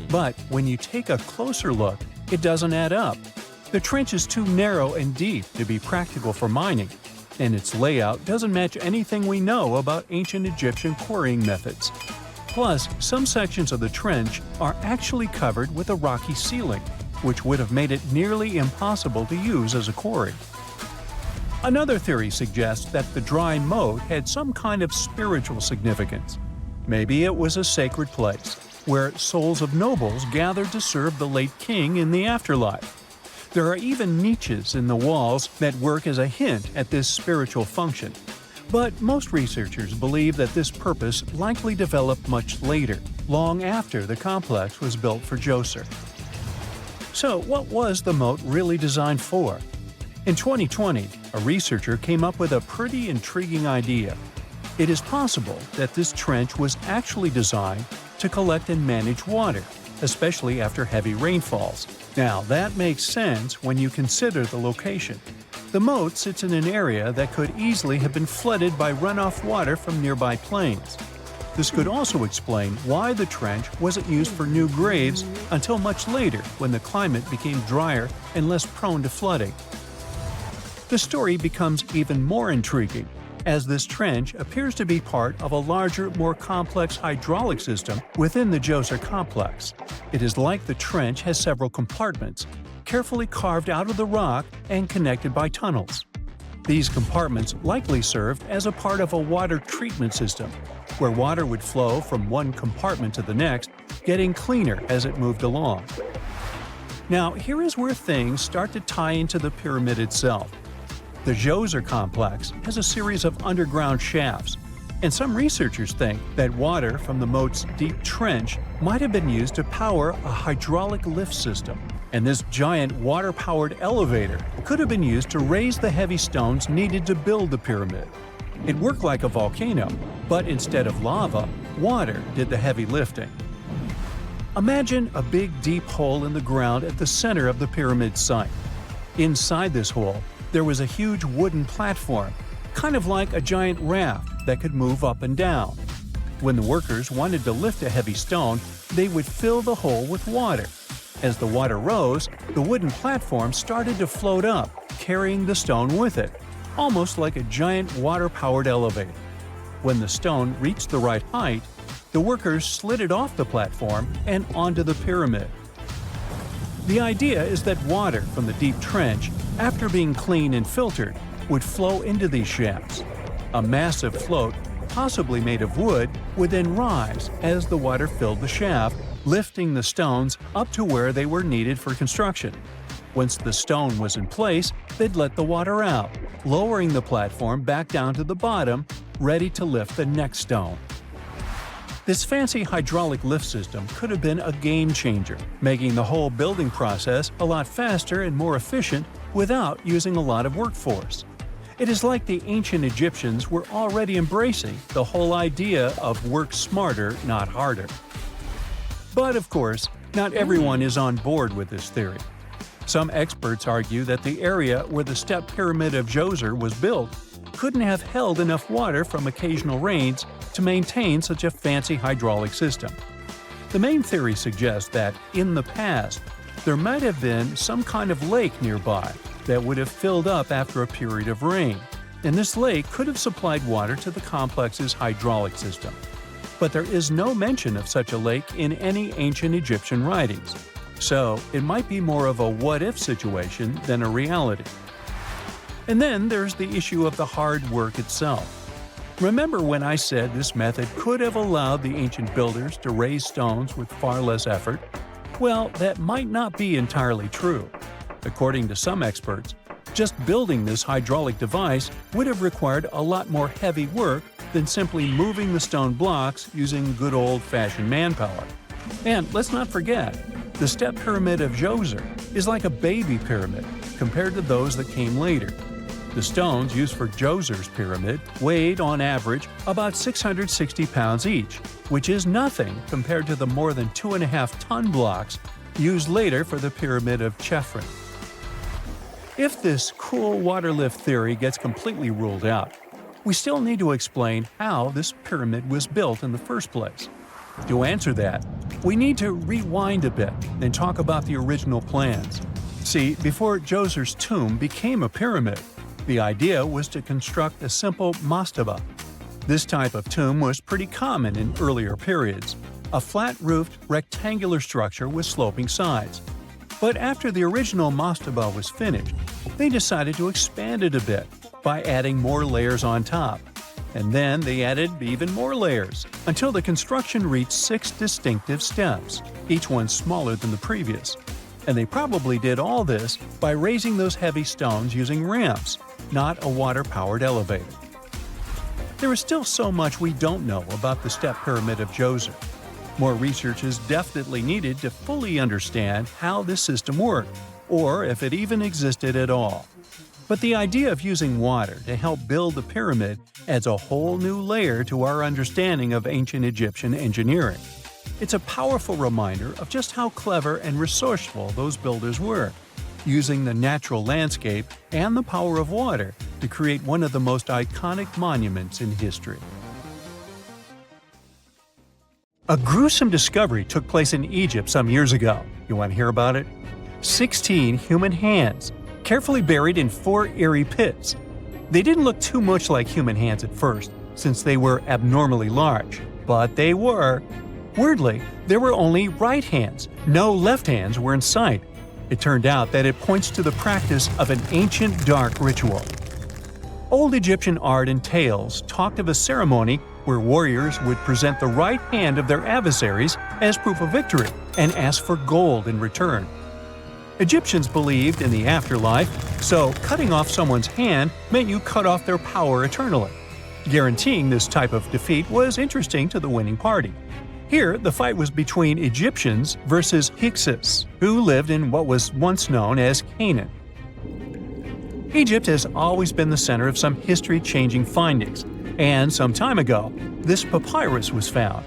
But when you take a closer look, it doesn't add up. The trench is too narrow and deep to be practical for mining, and its layout doesn't match anything we know about ancient Egyptian quarrying methods. Plus, some sections of the trench are actually covered with a rocky ceiling, which would have made it nearly impossible to use as a quarry. Another theory suggests that the dry moat had some kind of spiritual significance. Maybe it was a sacred place, where souls of nobles gathered to serve the late king in the afterlife. There are even niches in the walls that work as a hint at this spiritual function. But most researchers believe that this purpose likely developed much later, long after the complex was built for Djoser. So, what was the moat really designed for? In 2020, a researcher came up with a pretty intriguing idea. It is possible that this trench was actually designed to collect and manage water, especially after heavy rainfalls. Now, that makes sense when you consider the location. The moat sits in an area that could easily have been flooded by runoff water from nearby plains. This could also explain why the trench wasn't used for new graves until much later when the climate became drier and less prone to flooding. The story becomes even more intriguing, as this trench appears to be part of a larger, more complex hydraulic system within the Djoser complex. It is like the trench has several compartments, carefully carved out of the rock and connected by tunnels. These compartments likely served as a part of a water treatment system, where water would flow from one compartment to the next, getting cleaner as it moved along. Now, here is where things start to tie into the pyramid itself. The Djoser complex has a series of underground shafts, and some researchers think that water from the moat's deep trench might have been used to power a hydraulic lift system, and this giant water-powered elevator could have been used to raise the heavy stones needed to build the pyramid. It worked like a volcano, but instead of lava, water did the heavy lifting. Imagine a big deep hole in the ground at the center of the pyramid site. Inside this hole, there was a huge wooden platform, kind of like a giant raft that could move up and down. When the workers wanted to lift a heavy stone, they would fill the hole with water. As the water rose, the wooden platform started to float up, carrying the stone with it, almost like a giant water-powered elevator. When the stone reached the right height, the workers slid it off the platform and onto the pyramid. The idea is that water from the deep trench, after being cleaned and filtered, would flow into these shafts. A massive float, possibly made of wood, would then rise as the water filled the shaft, lifting the stones up to where they were needed for construction. Once the stone was in place, they'd let the water out, lowering the platform back down to the bottom, ready to lift the next stone. This fancy hydraulic lift system could have been a game changer, making the whole building process a lot faster and more efficient without using a lot of workforce. It is like the ancient Egyptians were already embracing the whole idea of work smarter, not harder. But of course, not everyone is on board with this theory. Some experts argue that the area where the step pyramid of Djoser was built couldn't have held enough water from occasional rains to maintain such a fancy hydraulic system. The main theory suggests that, in the past, there might have been some kind of lake nearby that would have filled up after a period of rain, and this lake could have supplied water to the complex's hydraulic system. But there is no mention of such a lake in any ancient Egyptian writings, so it might be more of a what-if situation than a reality. And then there's the issue of the hard work itself. Remember when I said this method could have allowed the ancient builders to raise stones with far less effort? Well, that might not be entirely true. According to some experts, just building this hydraulic device would have required a lot more heavy work than simply moving the stone blocks using good old-fashioned manpower. And let's not forget, the step pyramid of Djoser is like a baby pyramid compared to those that came later. The stones used for Djoser's pyramid weighed, on average, about 660 pounds each, which is nothing compared to the more than 2.5-ton blocks used later for the pyramid of Chephren. If this cool water lift theory gets completely ruled out, we still need to explain how this pyramid was built in the first place. To answer that, we need to rewind a bit and talk about the original plans. See, before Djoser's tomb became a pyramid, the idea was to construct a simple mastaba. This type of tomb was pretty common in earlier periods, a flat-roofed, rectangular structure with sloping sides. But after the original mastaba was finished, they decided to expand it a bit by adding more layers on top. And then they added even more layers, until the construction reached 6 distinctive steps, each one smaller than the previous. And they probably did all this by raising those heavy stones using ramps, not a water-powered elevator. There is still so much we don't know about the step pyramid of Djoser. More research is definitely needed to fully understand how this system worked, or if it even existed at all. But the idea of using water to help build the pyramid adds a whole new layer to our understanding of ancient Egyptian engineering. It's a powerful reminder of just how clever and resourceful those builders were, using the natural landscape and the power of water to create one of the most iconic monuments in history. A gruesome discovery took place in Egypt some years ago. You want to hear about it? 16 human hands, carefully buried in 4 eerie pits. They didn't look too much like human hands at first, since they were abnormally large, but they were. Weirdly, there were only right hands, no left hands were in sight. It turned out that it points to the practice of an ancient dark ritual. Old Egyptian art and tales talked of a ceremony where warriors would present the right hand of their adversaries as proof of victory and ask for gold in return. Egyptians believed in the afterlife, so cutting off someone's hand meant you cut off their power eternally. Guaranteeing this type of defeat was interesting to the winning party. Here, the fight was between Egyptians versus Hyksos, who lived in what was once known as Canaan. Egypt has always been the center of some history-changing findings, and some time ago, this papyrus was found.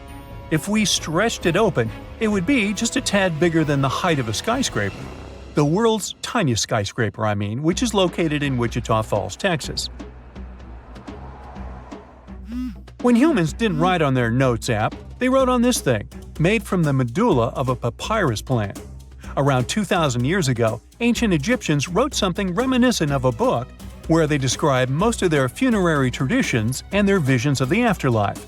If we stretched it open, it would be just a tad bigger than the height of a skyscraper. The world's tiniest skyscraper, which is located in Wichita Falls, Texas. When humans didn't write on their Notes app, they wrote on this thing, made from the medulla of a papyrus plant. Around 2,000 years ago, ancient Egyptians wrote something reminiscent of a book where they describe most of their funerary traditions and their visions of the afterlife.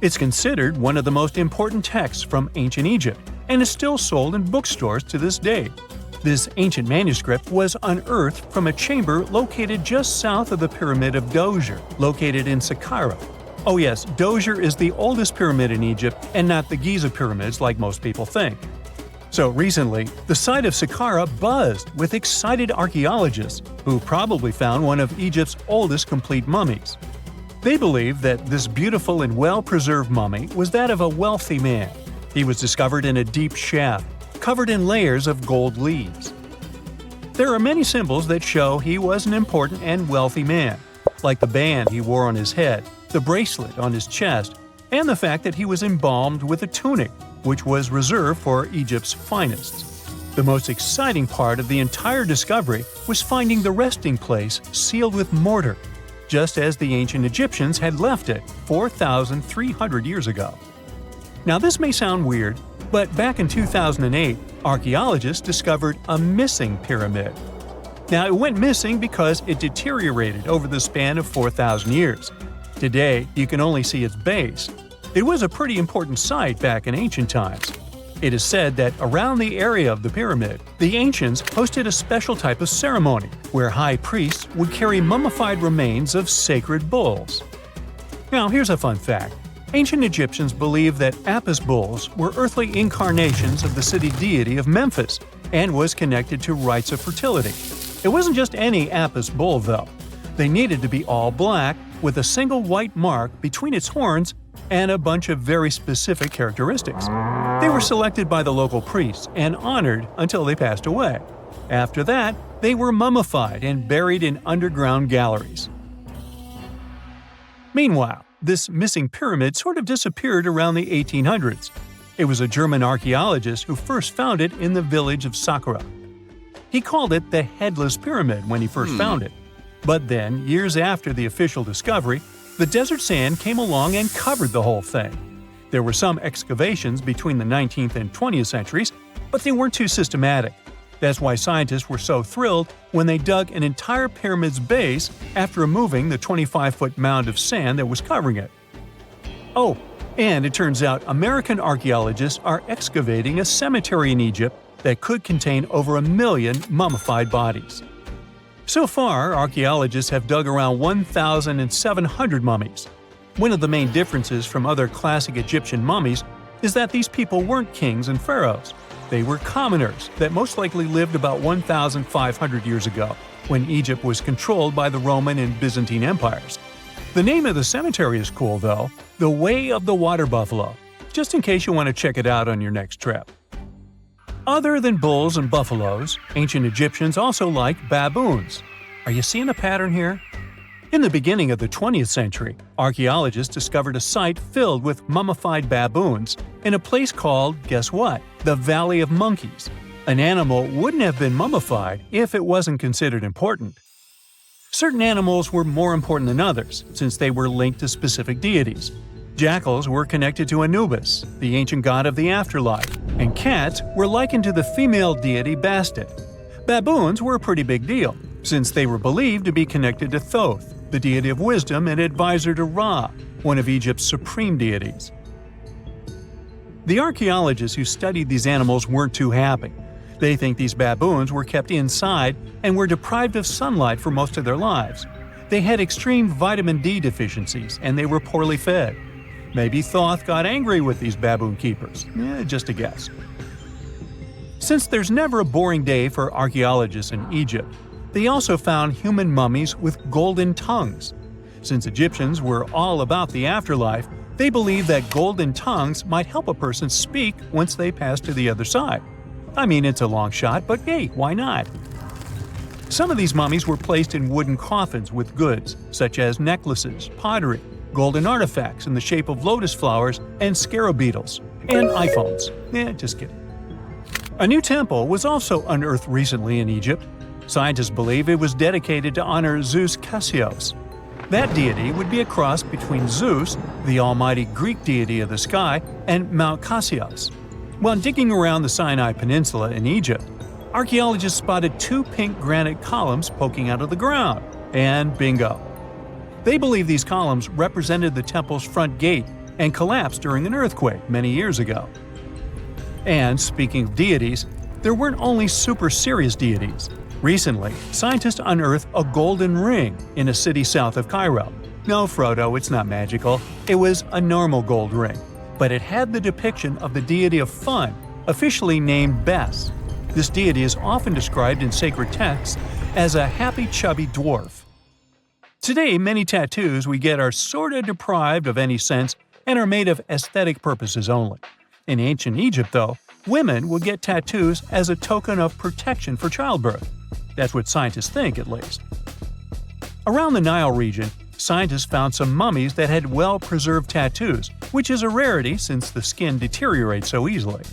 It's considered one of the most important texts from ancient Egypt and is still sold in bookstores to this day. This ancient manuscript was unearthed from a chamber located just south of the Pyramid of Djoser, located in Saqqara. Oh yes, Djoser is the oldest pyramid in Egypt and not the Giza pyramids like most people think. So recently, the site of Saqqara buzzed with excited archaeologists who probably found one of Egypt's oldest complete mummies. They believe that this beautiful and well-preserved mummy was that of a wealthy man. He was discovered in a deep shaft, covered in layers of gold leaves. There are many symbols that show he was an important and wealthy man, like the band he wore on his head, the bracelet on his chest, and the fact that he was embalmed with a tunic, which was reserved for Egypt's finest. The most exciting part of the entire discovery was finding the resting place sealed with mortar, just as the ancient Egyptians had left it 4,300 years ago. Now this may sound weird, but back in 2008, archaeologists discovered a missing pyramid. Now it went missing because it deteriorated over the span of 4,000 years. Today, you can only see its base. It was a pretty important site back in ancient times. It is said that around the area of the pyramid, the ancients hosted a special type of ceremony where high priests would carry mummified remains of sacred bulls. Now here's a fun fact. Ancient Egyptians believed that Apis bulls were earthly incarnations of the city deity of Memphis and was connected to rites of fertility. It wasn't just any Apis bull though. They needed to be all black with a single white mark between its horns and a bunch of very specific characteristics. They were selected by the local priests and honored until they passed away. After that, they were mummified and buried in underground galleries. Meanwhile, this missing pyramid sort of disappeared around the 1800s. It was a German archaeologist who first found it in the village of Saqqara. He called it the Headless Pyramid when he first found it. But then, years after the official discovery, the desert sand came along and covered the whole thing. There were some excavations between the 19th and 20th centuries, but they weren't too systematic. That's why scientists were so thrilled when they dug an entire pyramid's base after removing the 25-foot mound of sand that was covering it. Oh, and it turns out American archaeologists are excavating a cemetery in Egypt that could contain over 1 million mummified bodies. So far, archaeologists have dug around 1,700 mummies. One of the main differences from other classic Egyptian mummies is that these people weren't kings and pharaohs. They were commoners that most likely lived about 1,500 years ago, when Egypt was controlled by the Roman and Byzantine empires. The name of the cemetery is cool though, the Way of the Water Buffalo, just in case you want to check it out on your next trip. Other than bulls and buffaloes, ancient Egyptians also liked baboons. Are you seeing a pattern here? In the beginning of the 20th century, archaeologists discovered a site filled with mummified baboons in a place called, guess what? The Valley of Monkeys. An animal wouldn't have been mummified if it wasn't considered important. Certain animals were more important than others, since they were linked to specific deities. Jackals were connected to Anubis, the ancient god of the afterlife, and cats were likened to the female deity Bastet. Baboons were a pretty big deal, since they were believed to be connected to Thoth, the deity of wisdom and advisor to Ra, one of Egypt's supreme deities. The archaeologists who studied these animals weren't too happy. They think these baboons were kept inside and were deprived of sunlight for most of their lives. They had extreme vitamin D deficiencies and they were poorly fed. Maybe Thoth got angry with these baboon keepers. Just a guess. Since there's never a boring day for archaeologists in Egypt, they also found human mummies with golden tongues. Since Egyptians were all about the afterlife, they believed that golden tongues might help a person speak once they pass to the other side. I mean, it's a long shot, but hey, why not? Some of these mummies were placed in wooden coffins with goods, such as necklaces, pottery, golden artifacts in the shape of lotus flowers and scarab beetles, and iPhones. Just kidding. A new temple was also unearthed recently in Egypt. Scientists believe it was dedicated to honor Zeus Cassios. That deity would be a cross between Zeus, the almighty Greek deity of the sky, and Mount Cassios. While digging around the Sinai Peninsula in Egypt, archaeologists spotted 2 pink granite columns poking out of the ground. And bingo! They believe these columns represented the temple's front gate and collapsed during an earthquake many years ago. And speaking of deities, there weren't only super serious deities. Recently, scientists unearthed a golden ring in a city south of Cairo. No, Frodo, it's not magical. It was a normal gold ring, but it had the depiction of the deity of fun, officially named Bes. This deity is often described in sacred texts as a happy, chubby dwarf. Today, many tattoos we get are sorta deprived of any sense and are made of aesthetic purposes only. In ancient Egypt, though, women would get tattoos as a token of protection for childbirth. That's what scientists think, at least. Around the Nile region, scientists found some mummies that had well-preserved tattoos, which is a rarity since the skin deteriorates so easily.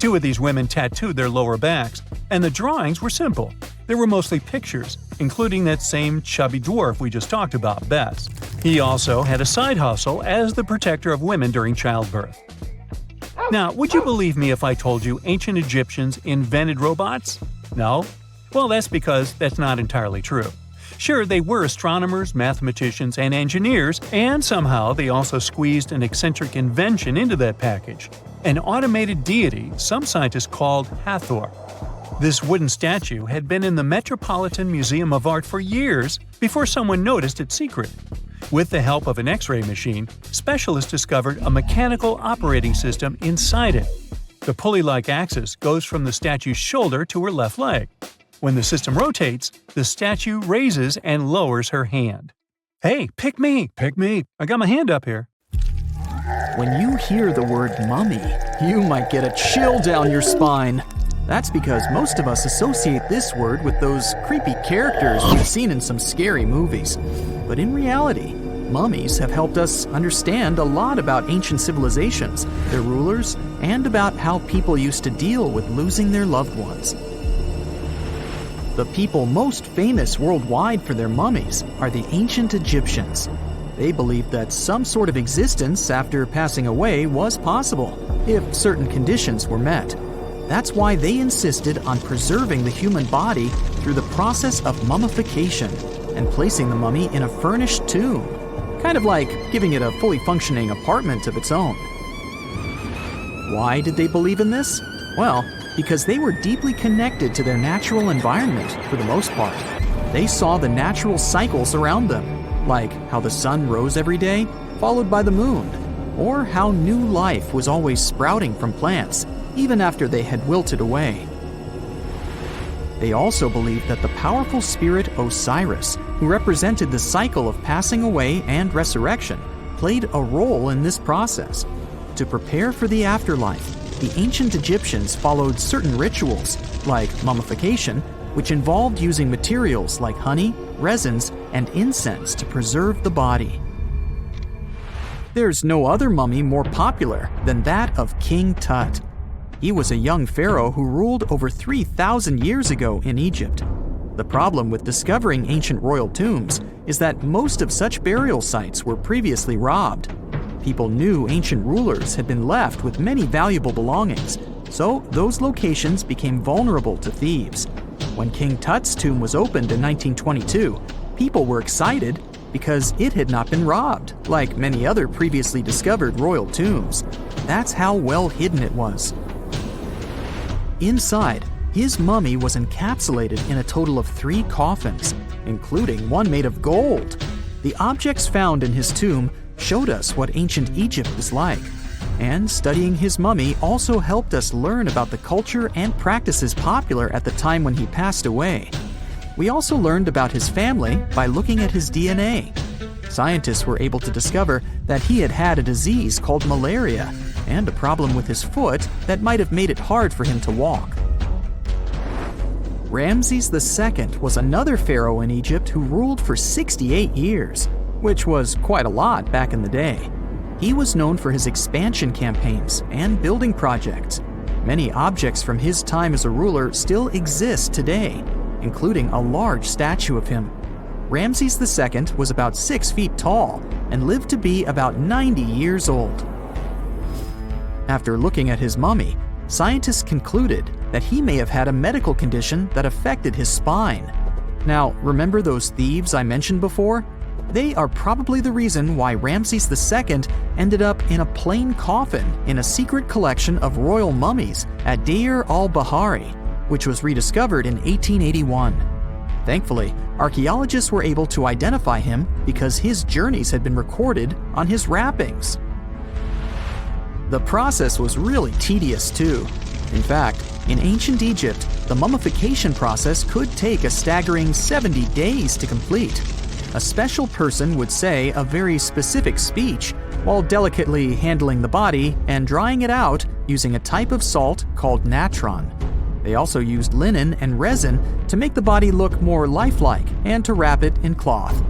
2 of these women tattooed their lower backs, and the drawings were simple. They were mostly pictures, including that same chubby dwarf we just talked about, Bes. He also had a side hustle as the protector of women during childbirth. Now, would you believe me if I told you ancient Egyptians invented robots? No? Well, that's because that's not entirely true. Sure, they were astronomers, mathematicians, and engineers, and somehow they also squeezed an eccentric invention into that package. An automated deity some scientists called Hathor. This wooden statue had been in the Metropolitan Museum of Art for years before someone noticed its secret. With the help of an X-ray machine, specialists discovered a mechanical operating system inside it. The pulley-like axis goes from the statue's shoulder to her left leg. When the system rotates, the statue raises and lowers her hand. Hey, pick me! Pick me! I got my hand up here.
When you hear the word mummy, you might get a chill down your spine. That's because most of us associate this word with those creepy characters we've seen in some scary movies. But in reality, mummies have helped us understand a lot about ancient civilizations, their rulers, and about how people used to deal with losing their loved ones. The people most famous worldwide for their mummies are the ancient Egyptians. They believed that some sort of existence after passing away was possible, if certain conditions were met. That's why they insisted on preserving the human body through the process of mummification and placing the mummy in a furnished tomb, kind of like giving it a fully functioning apartment of its own. Why did they believe in this? Well, because they were deeply connected to their natural environment for the most part. They saw the natural cycles around them, like how the sun rose every day, followed by the moon, or how new life was always sprouting from plants, even after they had wilted away. They also believed that the powerful spirit Osiris, who represented the cycle of passing away and resurrection, played a role in this process. To prepare for the afterlife, the ancient Egyptians followed certain rituals, like mummification, which involved using materials like honey, resins, and incense to preserve the body. There's no other mummy more popular than that of King Tut. He was a young pharaoh who ruled over 3,000 years ago in Egypt. The problem with discovering ancient royal tombs is that most of such burial sites were previously robbed. People knew ancient rulers had been left with many valuable belongings, so those locations became vulnerable to thieves. When King Tut's tomb was opened in 1922, people were excited because it had not been robbed, like many other previously discovered royal tombs. That's how well hidden it was. Inside, his mummy was encapsulated in a total of 3 coffins, including one made of gold. The objects found in his tomb showed us what ancient Egypt was like, and studying his mummy also helped us learn about the culture and practices popular at the time when he passed away. We also learned about his family by looking at his DNA. Scientists were able to discover that he had had a disease called malaria and a problem with his foot that might have made it hard for him to walk. Ramses II was another pharaoh in Egypt who ruled for 68 years. which was quite a lot back in the day. He was known for his expansion campaigns and building projects. Many objects from his time as a ruler still exist today, including a large statue of him. Ramses II was about 6 feet tall and lived to be about 90 years old. After looking at his mummy, scientists concluded that he may have had a medical condition that affected his spine. Now, remember those thieves I mentioned before? They are probably the reason why Ramses II ended up in a plain coffin in a secret collection of royal mummies at Deir al-Bahari, which was rediscovered in 1881. Thankfully, archaeologists were able to identify him because his journeys had been recorded on his wrappings. The process was really tedious too. In fact, in ancient Egypt, the mummification process could take a staggering 70 days to complete. A special person would say a very specific speech while delicately handling the body and drying it out using a type of salt called natron. They also used linen and resin to make the body look more lifelike and to wrap it in cloth.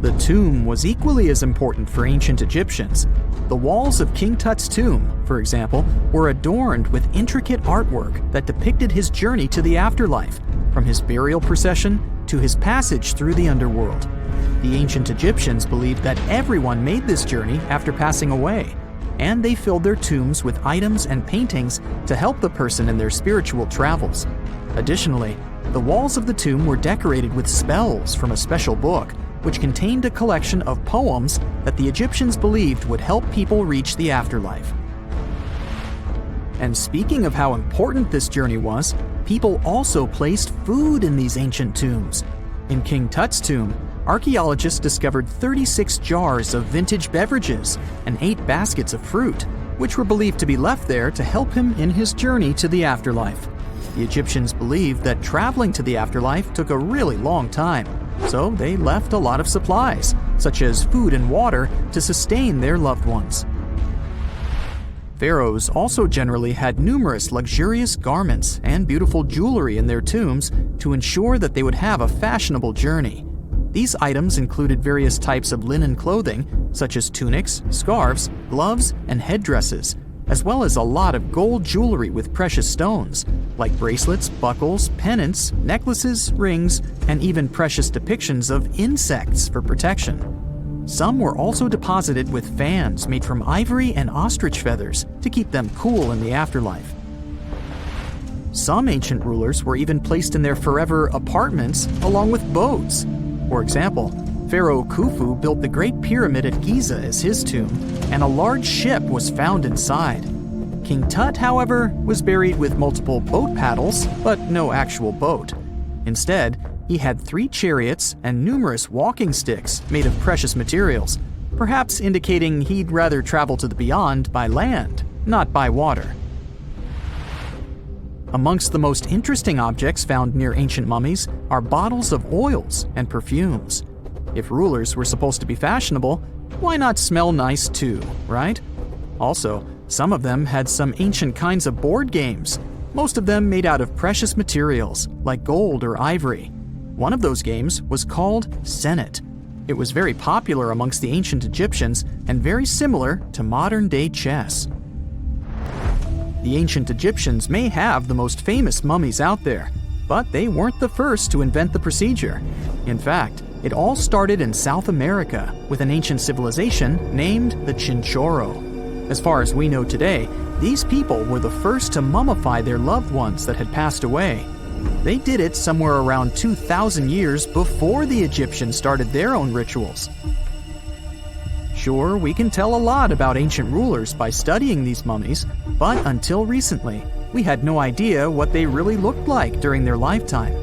The tomb was equally as important for ancient Egyptians. The walls of King Tut's tomb, for example, were adorned with intricate artwork that depicted his journey to the afterlife, from his burial procession to his passage through the underworld. The ancient Egyptians believed that everyone made this journey after passing away, and they filled their tombs with items and paintings to help the person in their spiritual travels. Additionally, the walls of the tomb were decorated with spells from a special book, which contained a collection of poems that the Egyptians believed would help people reach the afterlife. And speaking of how important this journey was, people also placed food in these ancient tombs. In King Tut's tomb, archaeologists discovered 36 jars of vintage beverages and 8 baskets of fruit, which were believed to be left there to help him in his journey to the afterlife. The Egyptians believed that traveling to the afterlife took a really long time, so they left a lot of supplies, such as food and water, to sustain their loved ones. Pharaohs also generally had numerous luxurious garments and beautiful jewelry in their tombs to ensure that they would have a fashionable journey. These items included various types of linen clothing, such as tunics, scarves, gloves, and headdresses, as well as a lot of gold jewelry with precious stones, like bracelets, buckles, pendants, necklaces, rings, and even precious depictions of insects for protection. Some were also deposited with fans made from ivory and ostrich feathers to keep them cool in the afterlife. Some ancient rulers were even placed in their forever apartments along with boats. For example, Pharaoh Khufu built the Great Pyramid at Giza as his tomb, and a large ship was found inside. King Tut, however, was buried with multiple boat paddles, but no actual boat. Instead, he had 3 chariots and numerous walking sticks made of precious materials, perhaps indicating he'd rather travel to the beyond by land, not by water. Amongst the most interesting objects found near ancient mummies are bottles of oils and perfumes. If rulers were supposed to be fashionable, why not smell nice too, right? Also, some of them had some ancient kinds of board games, most of them made out of precious materials like gold or ivory. One of those games was called Senet. It was very popular amongst the ancient Egyptians and very similar to modern-day chess. The ancient Egyptians may have the most famous mummies out there, but they weren't the first to invent the procedure. In fact, it all started in South America with an ancient civilization named the Chinchorro. As far as we know today, these people were the first to mummify their loved ones that had passed away. They did it somewhere around 2,000 years before the Egyptians started their own rituals. Sure, we can tell a lot about ancient rulers by studying these mummies, but until recently, we had no idea what they really looked like during their lifetime.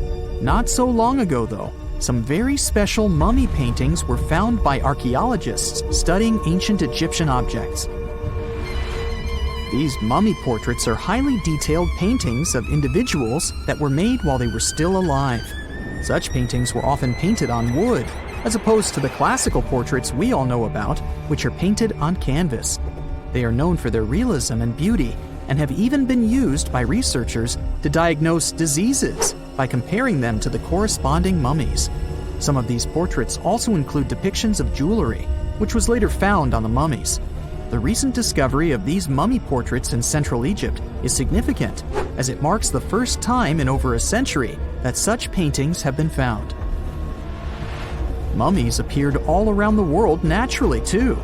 Not so long ago, though, some very special mummy paintings were found by archaeologists studying ancient Egyptian objects. These mummy portraits are highly detailed paintings of individuals that were made while they were still alive. Such paintings were often painted on wood, as opposed to the classical portraits we all know about, which are painted on canvas. They are known for their realism and beauty, and have even been used by researchers to diagnose diseases by comparing them to the corresponding mummies. Some of these portraits also include depictions of jewelry, which was later found on the mummies. The recent discovery of these mummy portraits in Central Egypt is significant, as it marks the first time in over a century that such paintings have been found. Mummies appeared all around the world naturally, too.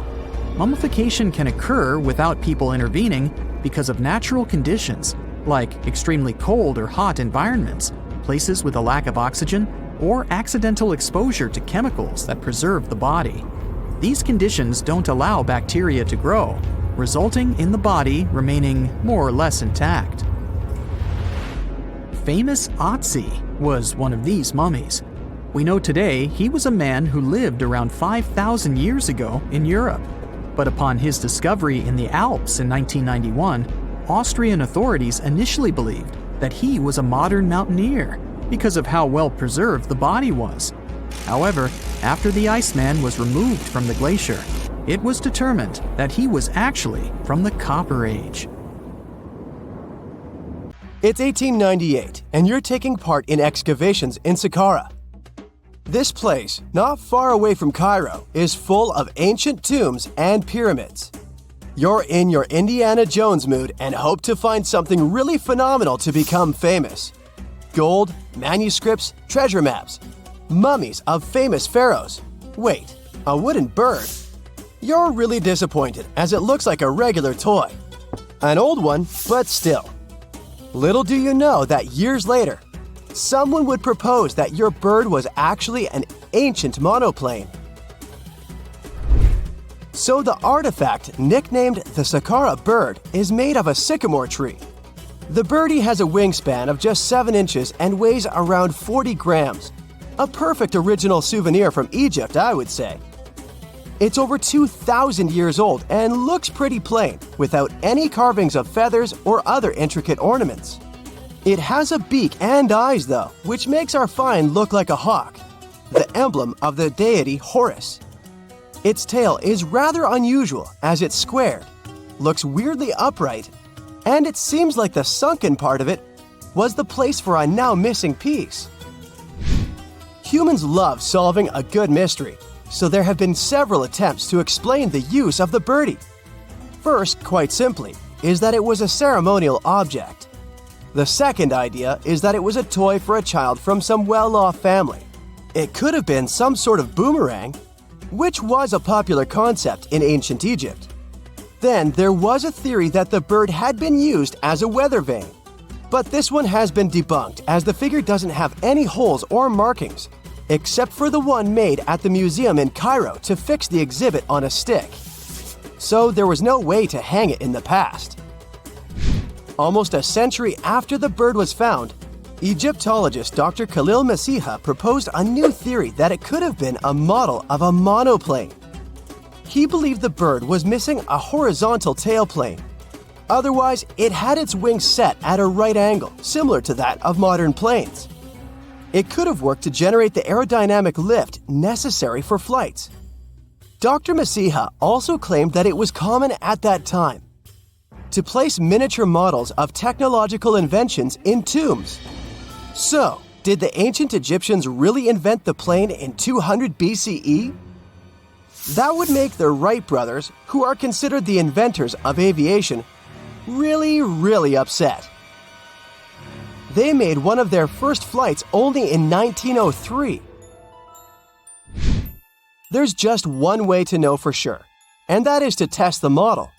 Mummification can occur without people intervening because of natural conditions, like extremely cold or hot environments, places with a lack of oxygen, or accidental exposure to chemicals that preserve the body. These conditions don't allow bacteria to grow, resulting in the body remaining more or less intact. Famous Otzi was one of these mummies. We know today he was a man who lived around 5,000 years ago in Europe. But upon his discovery in the Alps in 1991, Austrian authorities initially believed that he was a modern mountaineer because of how well preserved the body was. However, after the Iceman was removed from the glacier, it was determined that he was actually from the Copper Age.
It's 1898, and you're taking part in excavations in Saqqara. This place, not far away from Cairo, is full of ancient tombs and pyramids. You're in your Indiana Jones mood and hope to find something really phenomenal to become famous. Gold, manuscripts, treasure maps, mummies of famous pharaohs. Wait, a wooden bird? You're really disappointed as it looks like a regular toy. An old one, but still. Little do you know that years later, someone would propose that your bird was actually an ancient monoplane. So the artifact, nicknamed the Saqqara bird, is made of a sycamore tree. The birdie has a wingspan of just 7 inches and weighs around 40 grams. A perfect original souvenir from Egypt, I would say. It's over 2,000 years old and looks pretty plain, without any carvings of feathers or other intricate ornaments. It has a beak and eyes, though, which makes our find look like a hawk, the emblem of the deity Horus. Its tail is rather unusual as it's squared, looks weirdly upright, and it seems like the sunken part of it was the place for a now missing piece. Humans love solving a good mystery, so there have been several attempts to explain the use of the birdie. First, quite simply, is that it was a ceremonial object. The second idea is that it was a toy for a child from some well-off family. It could have been some sort of boomerang, which was a popular concept in ancient Egypt. Then there was a theory that the bird had been used as a weather vane. But this one has been debunked as the figure doesn't have any holes or markings, except for the one made at the museum in Cairo to fix the exhibit on a stick. So there was no way to hang it in the past. Almost a century after the bird was found, Egyptologist Dr. Khalil Masiha proposed a new theory that it could have been a model of a monoplane. He believed the bird was missing a horizontal tailplane. Otherwise, it had its wings set at a right angle, similar to that of modern planes. It could have worked to generate the aerodynamic lift necessary for flights. Dr. Masiha also claimed that it was common at that time to place miniature models of technological inventions in tombs. So, did the ancient Egyptians really invent the plane in 200 BCE? That would make the Wright brothers, who are considered the inventors of aviation, really upset. They made one of their first flights only in 1903. There's just one way to know for sure, and that is to test the model.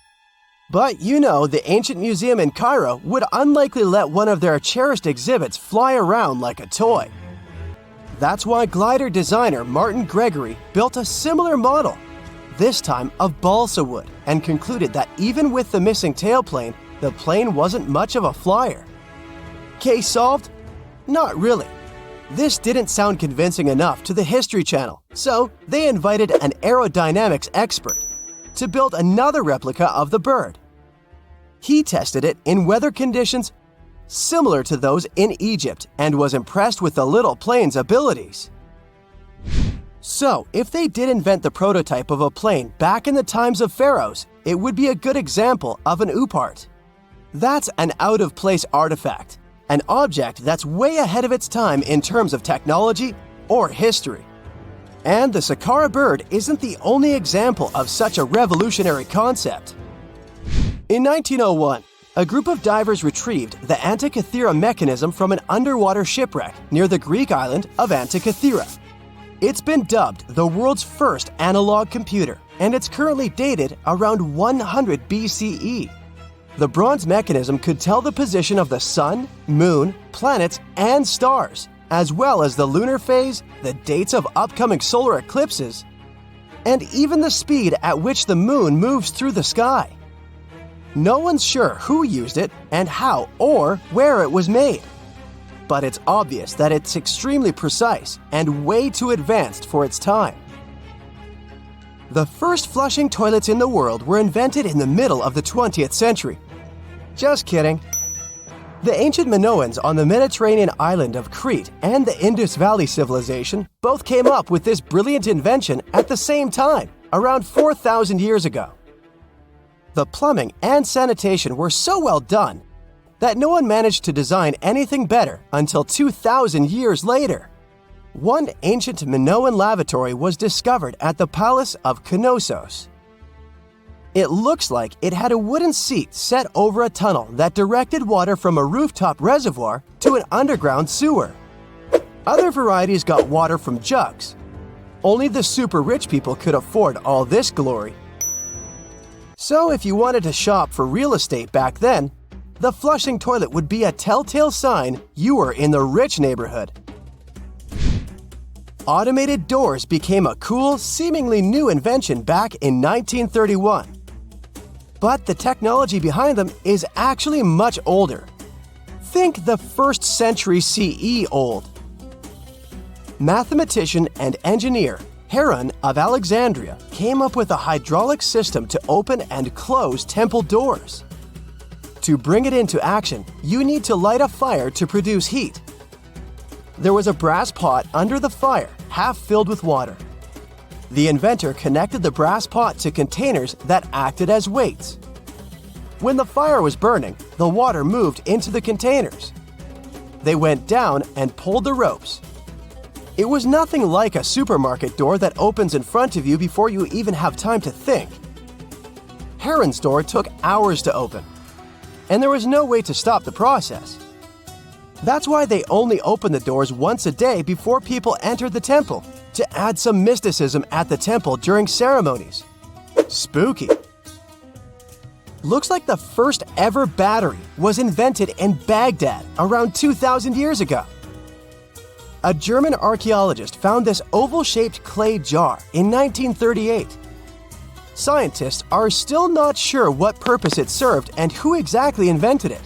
But you know, the ancient museum in Cairo would unlikely let one of their cherished exhibits fly around like a toy. That's why glider designer Martin Gregory built a similar model, this time of balsa wood, and concluded that even with the missing tailplane, the plane wasn't much of a flyer. Case solved? Not really. This didn't sound convincing enough to the History Channel, so they invited an aerodynamics expert to build another replica of the bird. He tested it in weather conditions similar to those in Egypt and was impressed with the little plane's abilities. So, if they did invent the prototype of a plane back in the times of pharaohs, it would be a good example of an oupart. That's an out-of-place artifact, an object that's way ahead of its time in terms of technology or history. And the Saqqara bird isn't the only example of such a revolutionary concept. In 1901, a group of divers retrieved the Antikythera mechanism from an underwater shipwreck near the Greek island of Antikythera. It's been dubbed the world's first analog computer, and it's currently dated around 100 BCE. The bronze mechanism could tell the position of the sun, moon, planets, and stars, as well as the lunar phase, the dates of upcoming solar eclipses, and even the speed at which the moon moves through the sky. No one's sure who used it and how or where it was made. But it's obvious that it's extremely precise and way too advanced for its time. The first flushing toilets in the world were invented in the middle of the 20th century. Just kidding. The ancient Minoans on the Mediterranean island of Crete and the Indus Valley civilization both came up with this brilliant invention at the same time, around 4,000 years ago. The plumbing and sanitation were so well done that no one managed to design anything better until 2,000 years later. One ancient Minoan lavatory was discovered at the Palace of Knossos. It looks like it had a wooden seat set over a tunnel that directed water from a rooftop reservoir to an underground sewer. Other varieties got water from jugs. Only the super rich people could afford all this glory. So if you wanted to shop for real estate back then, the flushing toilet would be a telltale sign you were in the rich neighborhood. Automated doors became a cool, seemingly new invention back in 1931. But the technology behind them is actually much older. Think the 1st century CE old. Mathematician and engineer Heron of Alexandria came up with a hydraulic system to open and close temple doors. To bring it into action, you need to light a fire to produce heat. There was a brass pot under the fire, half filled with water. The inventor connected the brass pot to containers that acted as weights. When the fire was burning, the water moved into the containers. They went down and pulled the ropes. It was nothing like a supermarket door that opens in front of you before you even have time to think. Heron's door took hours to open, and there was no way to stop the process. That's why they only opened the doors once a day before people entered the temple, to add some mysticism at the temple during ceremonies. Spooky. Looks like the first ever battery was invented in Baghdad around 2,000 years ago. A German archaeologist found this oval-shaped clay jar in 1938. Scientists are still not sure what purpose it served and who exactly invented it.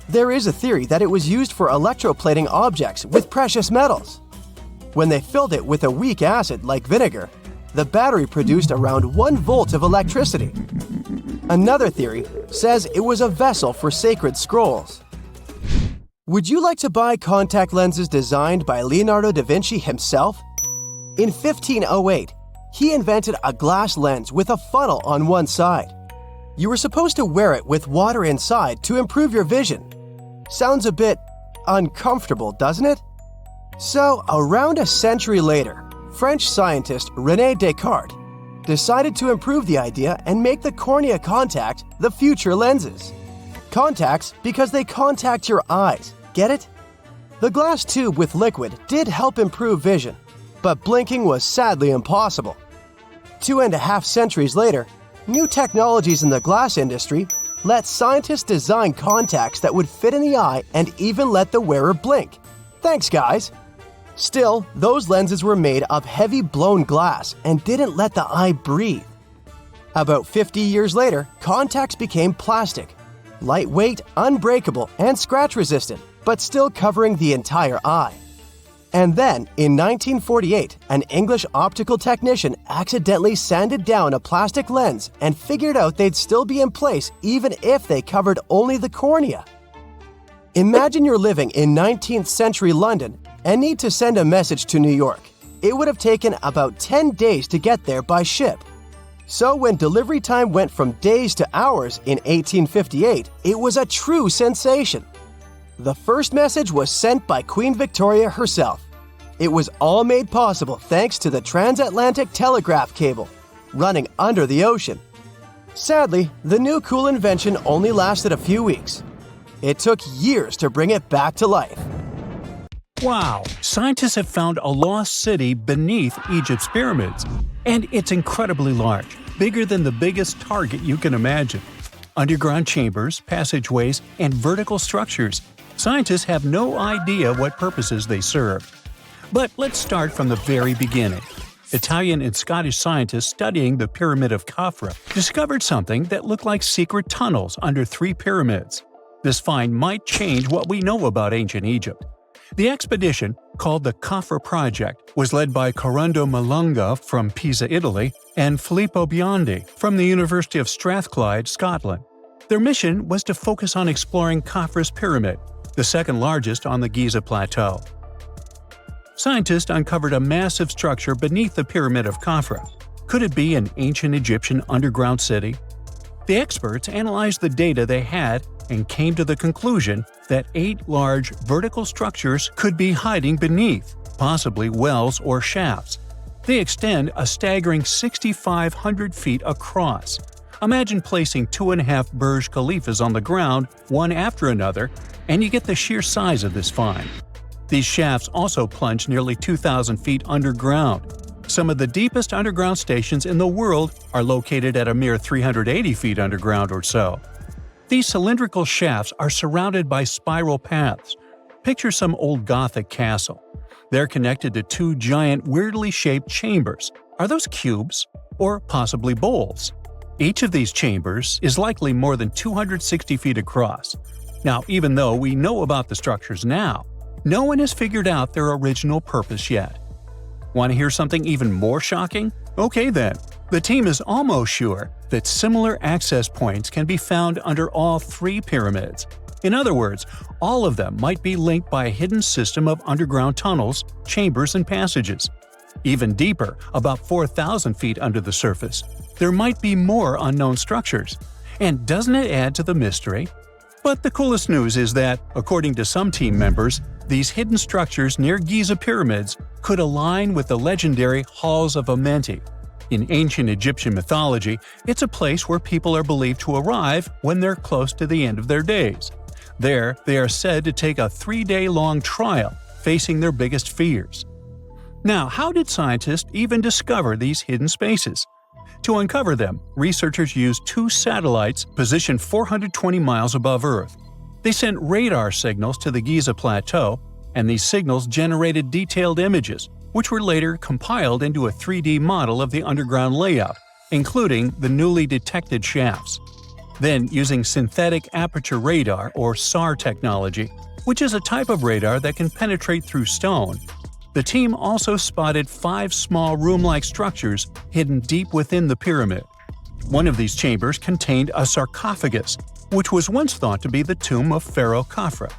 There is a theory that it was used for electroplating objects with precious metals. When they filled it with a weak acid like vinegar, the battery produced around 1 volt of electricity. Another theory says it was a vessel for sacred scrolls. Would you like to buy contact lenses designed by Leonardo da Vinci himself? In 1508, he invented a glass lens with a funnel on one side. You were supposed to wear it with water inside to improve your vision. Sounds a bit uncomfortable, doesn't it? So, around a century later, French scientist René Descartes decided to improve the idea and make the cornea contact the future lenses. Contacts because they contact your eyes, get it? The glass tube with liquid did help improve vision, but blinking was sadly impossible. 2.5 centuries later, new technologies in the glass industry let scientists design contacts that would fit in the eye and even let the wearer blink. Thanks, guys! Still, those lenses were made of heavy blown glass and didn't let the eye breathe. About 50 years later, contacts became plastic, lightweight, unbreakable, and scratch-resistant, but still covering the entire eye. And then, in 1948, an English optical technician accidentally sanded down a plastic lens and figured out they'd still be in place even if they covered only the cornea. Imagine you're living in 19th century London and need to send a message to New York. It would have taken about 10 days to get there by ship. So when delivery time went from days to hours in 1858, it was a true sensation. The first message was sent by Queen Victoria herself. It was all made possible thanks to the transatlantic telegraph cable, running under the ocean. Sadly, the new cool invention only lasted a few weeks. It took years to bring it back to life.
Wow! Scientists have found a lost city beneath Egypt's pyramids. And it's incredibly large, bigger than the biggest target you can imagine. Underground chambers, passageways, and vertical structures. Scientists have no idea what purposes they serve. But let's start from the very beginning. Italian and Scottish scientists studying the Pyramid of Khafra discovered something that looked like secret tunnels under 3 pyramids. This find might change what we know about ancient Egypt. The expedition, called the Khafra Project, was led by Corrado Malunga from Pisa, Italy, and Filippo Biondi from the University of Strathclyde, Scotland. Their mission was to focus on exploring Khafra's pyramid, the second largest on the Giza Plateau. Scientists uncovered a massive structure beneath the Pyramid of Khafra. Could it be an ancient Egyptian underground city? The experts analyzed the data they had and came to the conclusion that 8 large vertical structures could be hiding beneath, possibly wells or shafts. They extend a staggering 6,500 feet across. Imagine placing 2.5 Burj Khalifas on the ground, one after another, and you get the sheer size of this find. These shafts also plunge nearly 2,000 feet underground. Some of the deepest underground stations in the world are located at a mere 380 feet underground or so. These cylindrical shafts are surrounded by spiral paths. Picture some old Gothic castle. They're connected to 2 giant, weirdly shaped chambers. Are those cubes? Or possibly bowls? Each of these chambers is likely more than 260 feet across. Now, even though we know about the structures now, no one has figured out their original purpose yet. Want to hear something even more shocking? Okay then. The team is almost sure that similar access points can be found under all 3 pyramids. In other words, all of them might be linked by a hidden system of underground tunnels, chambers, and passages. Even deeper, about 4,000 feet under the surface, there might be more unknown structures. And doesn't it add to the mystery? But the coolest news is that, according to some team members, these hidden structures near Giza pyramids could align with the legendary Halls of Amenti. In ancient Egyptian mythology, it's a place where people are believed to arrive when they're close to the end of their days. There, they are said to take a 3-day-long trial, facing their biggest fears. Now, how did scientists even discover these hidden spaces? To uncover them, researchers used 2 satellites positioned 420 miles above Earth. They sent radar signals to the Giza Plateau, and these signals generated detailed images, which were later compiled into a 3D model of the underground layout, including the newly detected shafts. Then, using synthetic aperture radar or SAR technology, which is a type of radar that can penetrate through stone, the team also spotted 5 small room-like structures hidden deep within the pyramid. One of these chambers contained a sarcophagus, which was once thought to be the tomb of Pharaoh Khafra.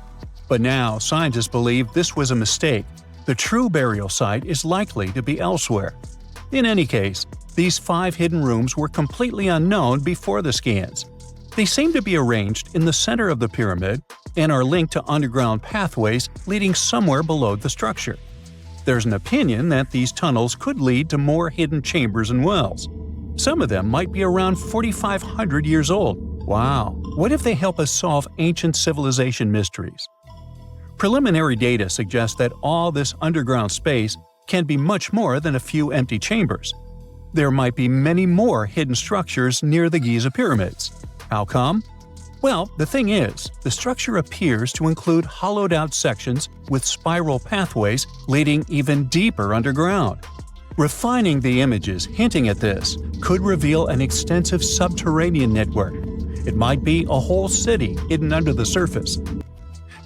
But now, scientists believe this was a mistake. The true burial site is likely to be elsewhere. In any case, these 5 hidden rooms were completely unknown before the scans. They seem to be arranged in the center of the pyramid and are linked to underground pathways leading somewhere below the structure. There's an opinion that these tunnels could lead to more hidden chambers and wells. Some of them might be around 4,500 years old. Wow! What if they help us solve ancient civilization mysteries? Preliminary data suggests that all this underground space can be much more than a few empty chambers. There might be many more hidden structures near the Giza pyramids. How come? Well, the thing is, the structure appears to include hollowed-out sections with spiral pathways leading even deeper underground. Refining the images hinting at this could reveal an extensive subterranean network. It might be a whole city hidden under the surface.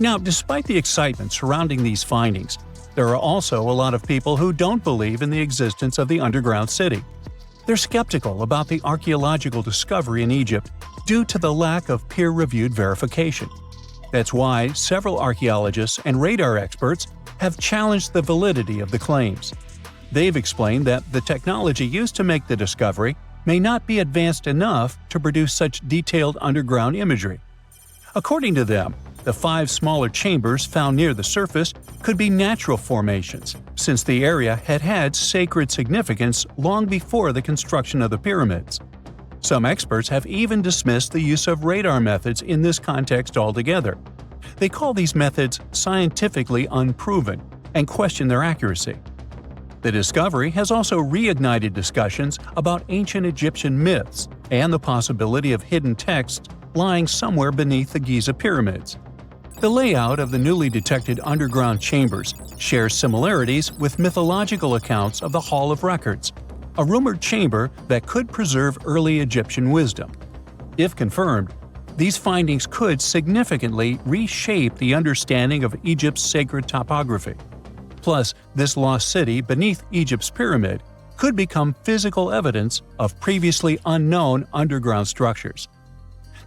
Now, despite the excitement surrounding these findings, there are also a lot of people who don't believe in the existence of the underground city. They're skeptical about the archaeological discovery in Egypt due to the lack of peer-reviewed verification. That's why several archaeologists and radar experts have challenged the validity of the claims. They've explained that the technology used to make the discovery may not be advanced enough to produce such detailed underground imagery. According to them, The 5 smaller chambers found near the surface could be natural formations, since the area had had sacred significance long before the construction of the pyramids. Some experts have even dismissed the use of radar methods in this context altogether. They call these methods scientifically unproven and question their accuracy. The discovery has also reignited discussions about ancient Egyptian myths and the possibility of hidden texts lying somewhere beneath the Giza pyramids. The layout of the newly detected underground chambers shares similarities with mythological accounts of the Hall of Records, a rumored chamber that could preserve early Egyptian wisdom. If confirmed, these findings could significantly reshape the understanding of Egypt's sacred topography. Plus, this lost city beneath Egypt's pyramid could become physical evidence of previously unknown underground structures.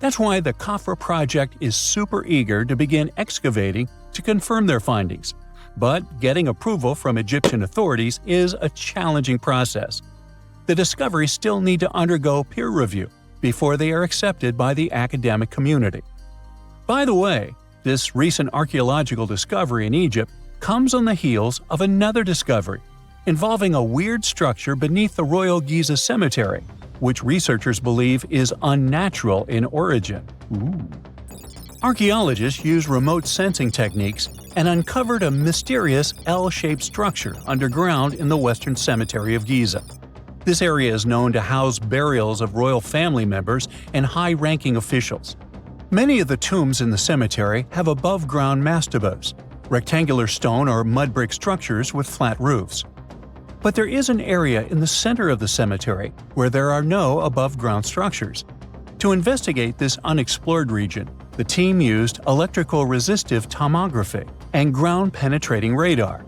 That's why the Khafra project is super eager to begin excavating to confirm their findings. But getting approval from Egyptian authorities is a challenging process. The discoveries still need to undergo peer review before they are accepted by the academic community. By the way, this recent archaeological discovery in Egypt comes on the heels of another discovery involving a weird structure beneath the Royal Giza Cemetery, which researchers believe is unnatural in origin. Archaeologists used remote sensing techniques and uncovered a mysterious L-shaped structure underground in the Western Cemetery of Giza. This area is known to house burials of royal family members and high-ranking officials. Many of the tombs in the cemetery have above-ground mastabas, rectangular stone or mud brick structures with flat roofs. But there is an area in the center of the cemetery where there are no above-ground structures. To investigate this unexplored region, the team used electrical resistive tomography and ground-penetrating radar.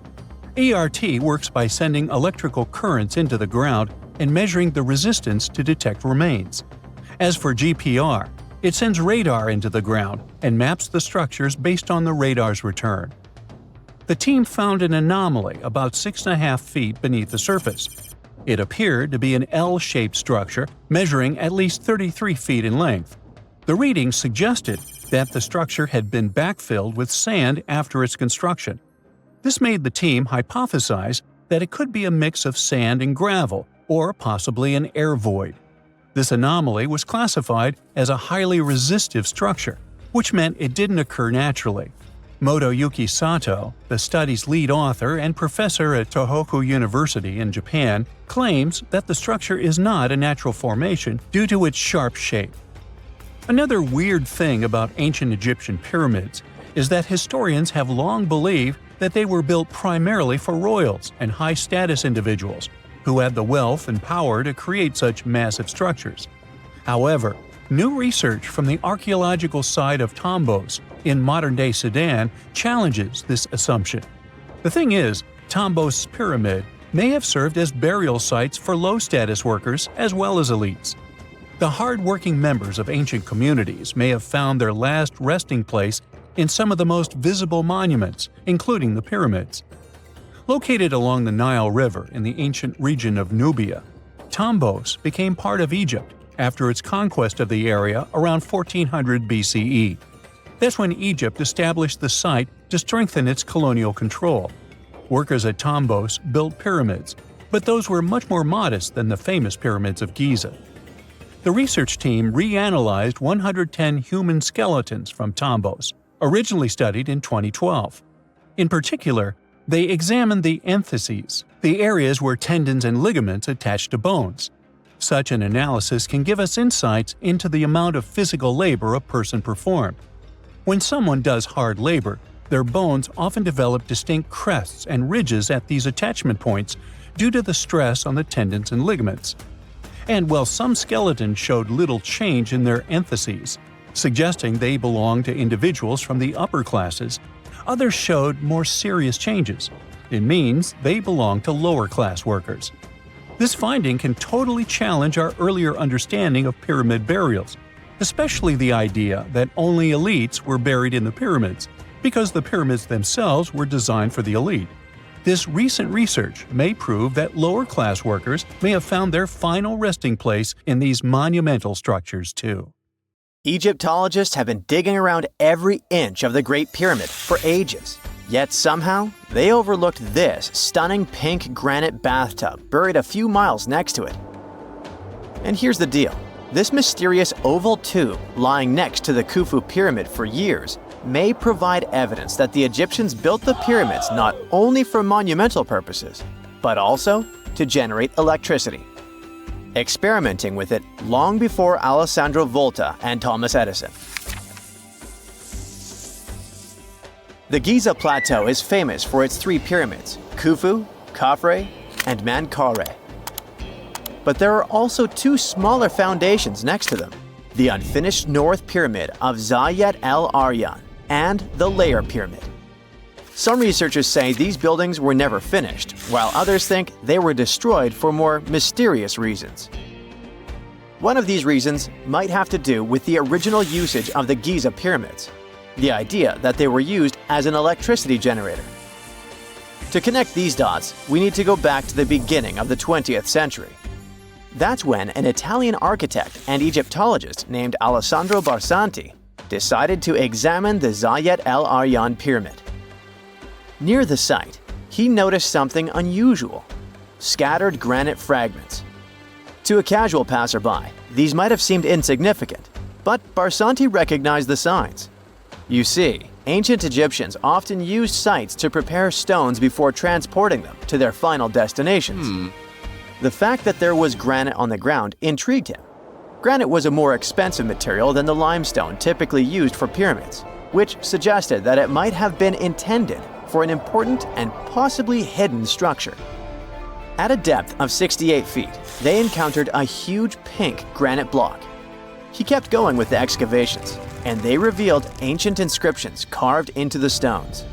ERT works by sending electrical currents into the ground and measuring the resistance to detect remains. As for GPR, it sends radar into the ground and maps the structures based on the radar's return. The team found an anomaly about 6.5 feet beneath the surface. It appeared to be an L-shaped structure measuring at least 33 feet in length. The readings suggested that the structure had been backfilled with sand after its construction. This made the team hypothesize that it could be a mix of sand and gravel, or possibly an air void. This anomaly was classified as a highly resistive structure, which meant it didn't occur naturally. Motoyuki Sato, the study's lead author and professor at Tohoku University in Japan, claims that the structure is not a natural formation due to its sharp shape. Another weird thing about ancient Egyptian pyramids is that historians have long believed that they were built primarily for royals and high-status individuals who had the wealth and power to create such massive structures. However, new research from the archaeological site of Tombos in modern-day Sudan challenges this assumption. The thing is, Tombos' pyramid may have served as burial sites for low-status workers as well as elites. The hard-working members of ancient communities may have found their last resting place in some of the most visible monuments, including the pyramids. Located along the Nile River in the ancient region of Nubia, Tombos became part of Egypt after its conquest of the area around 1400 BCE. That's when Egypt established the site to strengthen its colonial control. Workers at Tombos built pyramids, but those were much more modest than the famous pyramids of Giza. The research team reanalyzed 110 human skeletons from Tombos, originally studied in 2012. In particular, they examined the entheses, the areas where tendons and ligaments attach to bones. Such an analysis can give us insights into the amount of physical labor a person performed. When someone does hard labor, their bones often develop distinct crests and ridges at these attachment points due to the stress on the tendons and ligaments. And while some skeletons showed little change in their entheses, suggesting they belonged to individuals from the upper classes, others showed more serious changes. It means they belong to lower-class workers. This finding can totally challenge our earlier understanding of pyramid burials, especially the idea that only elites were buried in the pyramids, because the pyramids themselves were designed for the elite. This recent research may prove that lower-class workers may have found their final resting place in these monumental structures too.
Egyptologists have been digging around every inch of the Great Pyramid for ages. Yet somehow, they overlooked this stunning pink granite bathtub buried a few miles next to it. And here's the deal. This mysterious oval tube lying next to the Khufu pyramid for years may provide evidence that the Egyptians built the pyramids not only for monumental purposes, but also to generate electricity, experimenting with it long before Alessandro Volta and Thomas Edison. The Giza Plateau is famous for its three pyramids, Khufu, Khafre, and Menkaure. But there are also two smaller foundations next to them, the unfinished North Pyramid of Zayat el-Aryan and the Layer Pyramid. Some researchers say these buildings were never finished, while others think they were destroyed for more mysterious reasons. One of these reasons might have to do with the original usage of the Giza pyramids, the idea that they were used as an electricity generator. To connect these dots, we need to go back to the beginning of the 20th century. That's when an Italian architect and Egyptologist named Alessandro Barsanti decided to examine the Zayat el-Aryan pyramid. Near the site, he noticed something unusual: scattered granite fragments. To a casual passerby, these might have seemed insignificant, but Barsanti recognized the signs. You see, ancient Egyptians often used sites to prepare stones before transporting them to their final destinations. The fact that there was granite on the ground intrigued him. Granite was a more expensive material than the limestone typically used for pyramids, which suggested that it might have been intended for an important and possibly hidden structure. At a depth of 68 feet, they encountered a huge pink granite block. He kept going with the excavations, and they revealed ancient inscriptions carved into the stones.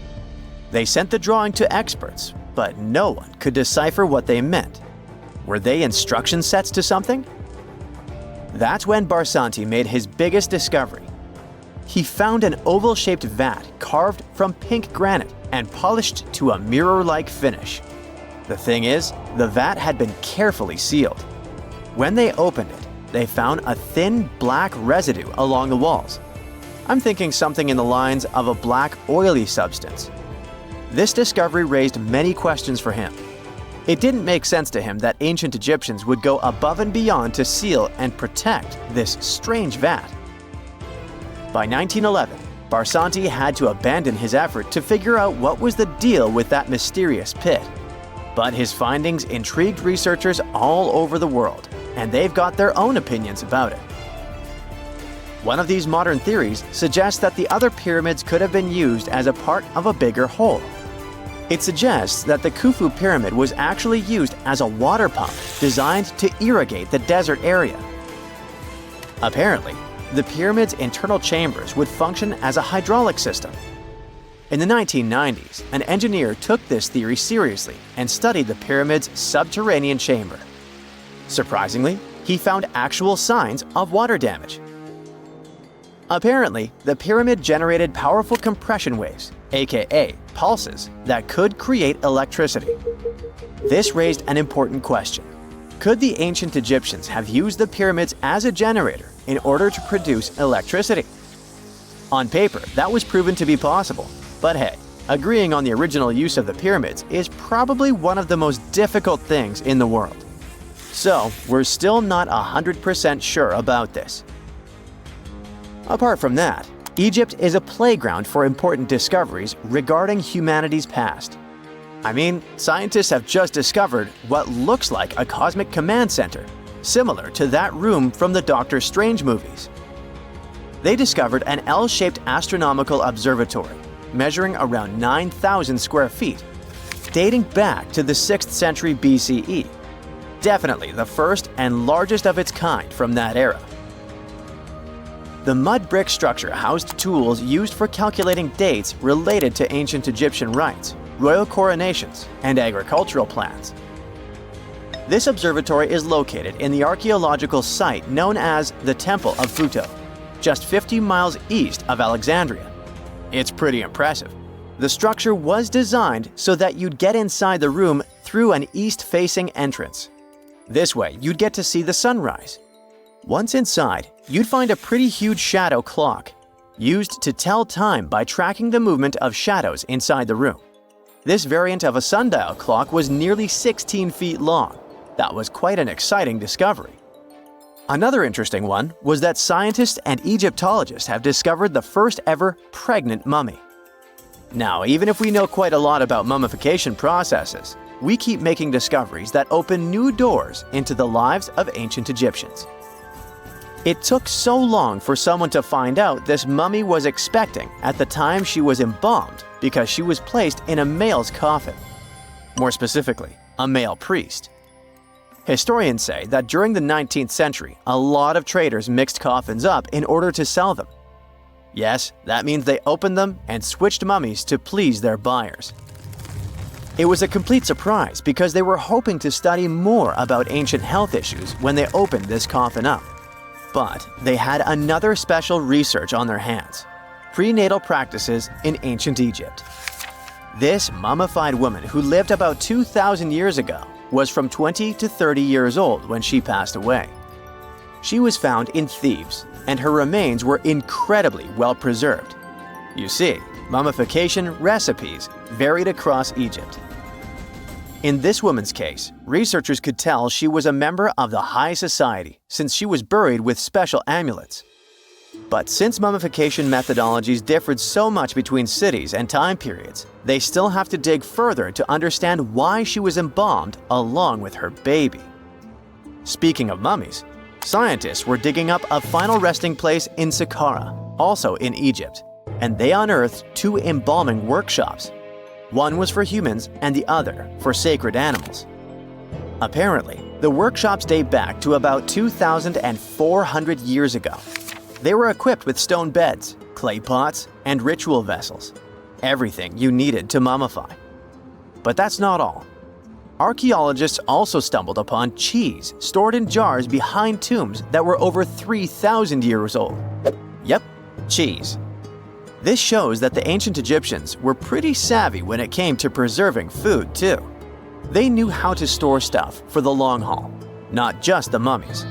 They sent the drawing to experts, but no one could decipher what they meant. Were they instruction sets to something? That's when Barsanti made his biggest discovery. He found an oval-shaped vat carved from pink granite and polished to a mirror-like finish. The thing is, the vat had been carefully sealed. When they opened it, they found a thin black residue along the walls. I'm thinking something in the lines of a black oily substance. This discovery raised many questions for him. It didn't make sense to him that ancient Egyptians would go above and beyond to seal and protect this strange vat. By 1911, Barsanti had to abandon his effort to figure out what was the deal with that mysterious pit. But his findings intrigued researchers all over the world, and they've got their own opinions about it. One of these modern theories suggests that the other pyramids could have been used as a part of a bigger whole. It suggests that the Khufu pyramid was actually used as a water pump designed to irrigate the desert area. Apparently, the pyramid's internal chambers would function as a hydraulic system. In the 1990s, an engineer took this theory seriously and studied the pyramid's subterranean chamber. Surprisingly, he found actual signs of water damage. Apparently, the pyramid generated powerful compression waves, aka pulses, that could create electricity. This raised an important question. Could the ancient Egyptians have used the pyramids as a generator in order to produce electricity? On paper, that was proven to be possible. But hey, agreeing on the original use of the pyramids is probably one of the most difficult things in the world. So, we're still not 100% sure about this. Apart from that, Egypt is a playground for important discoveries regarding humanity's past. I mean, scientists have just discovered what looks like a cosmic command center, similar to that room from the Doctor Strange movies. They discovered an L-shaped astronomical observatory, measuring around 9,000 square feet, dating back to the 6th century BCE. Definitely the first and largest of its kind from that era. The mud brick structure housed tools used for calculating dates related to ancient Egyptian rites, royal coronations, and agricultural plans. This observatory is located in the archaeological site known as the Temple of Phuto, just 50 miles east of Alexandria. It's pretty impressive. The structure was designed so that you'd get inside the room through an east-facing entrance. This way, you'd get to see the sunrise. Once inside, you'd find a pretty huge shadow clock, used to tell time by tracking the movement of shadows inside the room. This variant of a sundial clock was nearly 16 feet long. That was quite an exciting discovery. Another interesting one was that scientists and Egyptologists have discovered the first ever pregnant mummy. Now, even if we know quite a lot about mummification processes, we keep making discoveries that open new doors into the lives of ancient Egyptians. It took so long for someone to find out this mummy was expecting at the time she was embalmed because she was placed in a male's coffin. More specifically, a male priest. Historians say that during the 19th century, a lot of traders mixed coffins up in order to sell them. Yes, that means they opened them and switched mummies to please their buyers. It was a complete surprise because they were hoping to study more about ancient health issues when they opened this coffin up. But they had another special research on their hands: prenatal practices in ancient Egypt. This mummified woman, who lived about 2,000 years ago, was from 20 to 30 years old when she passed away. She was found in Thebes, and her remains were incredibly well preserved. You see, mummification recipes varied across Egypt. In this woman's case, researchers could tell she was a member of the high society since she was buried with special amulets. But since mummification methodologies differed so much between cities and time periods, they still have to dig further to understand why she was embalmed along with her baby. Speaking of mummies, scientists were digging up a final resting place in Saqqara, also in Egypt, and they unearthed 2 embalming workshops. One was for humans and the other for sacred animals. Apparently, the workshops date back to about 2,400 years ago. They were equipped with stone beds, clay pots, and ritual vessels. Everything you needed to mummify. But that's not all. Archaeologists also stumbled upon cheese stored in jars behind tombs that were over 3,000 years old. Yep, cheese. This shows that the ancient Egyptians were pretty savvy when it came to preserving food, too. They knew how to store stuff for the long haul, not just the mummies.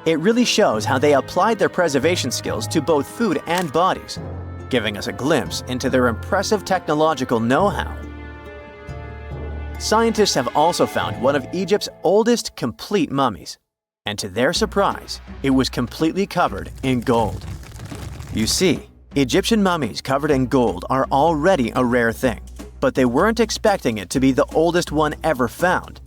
It really shows how they applied their preservation skills to both food and bodies, giving us a glimpse into their impressive technological know-how. Scientists have also found one of Egypt's oldest complete mummies, and to their surprise, it was completely covered in gold. You see, Egyptian mummies covered in gold are already a rare thing, but they weren't expecting it to be the oldest one ever found.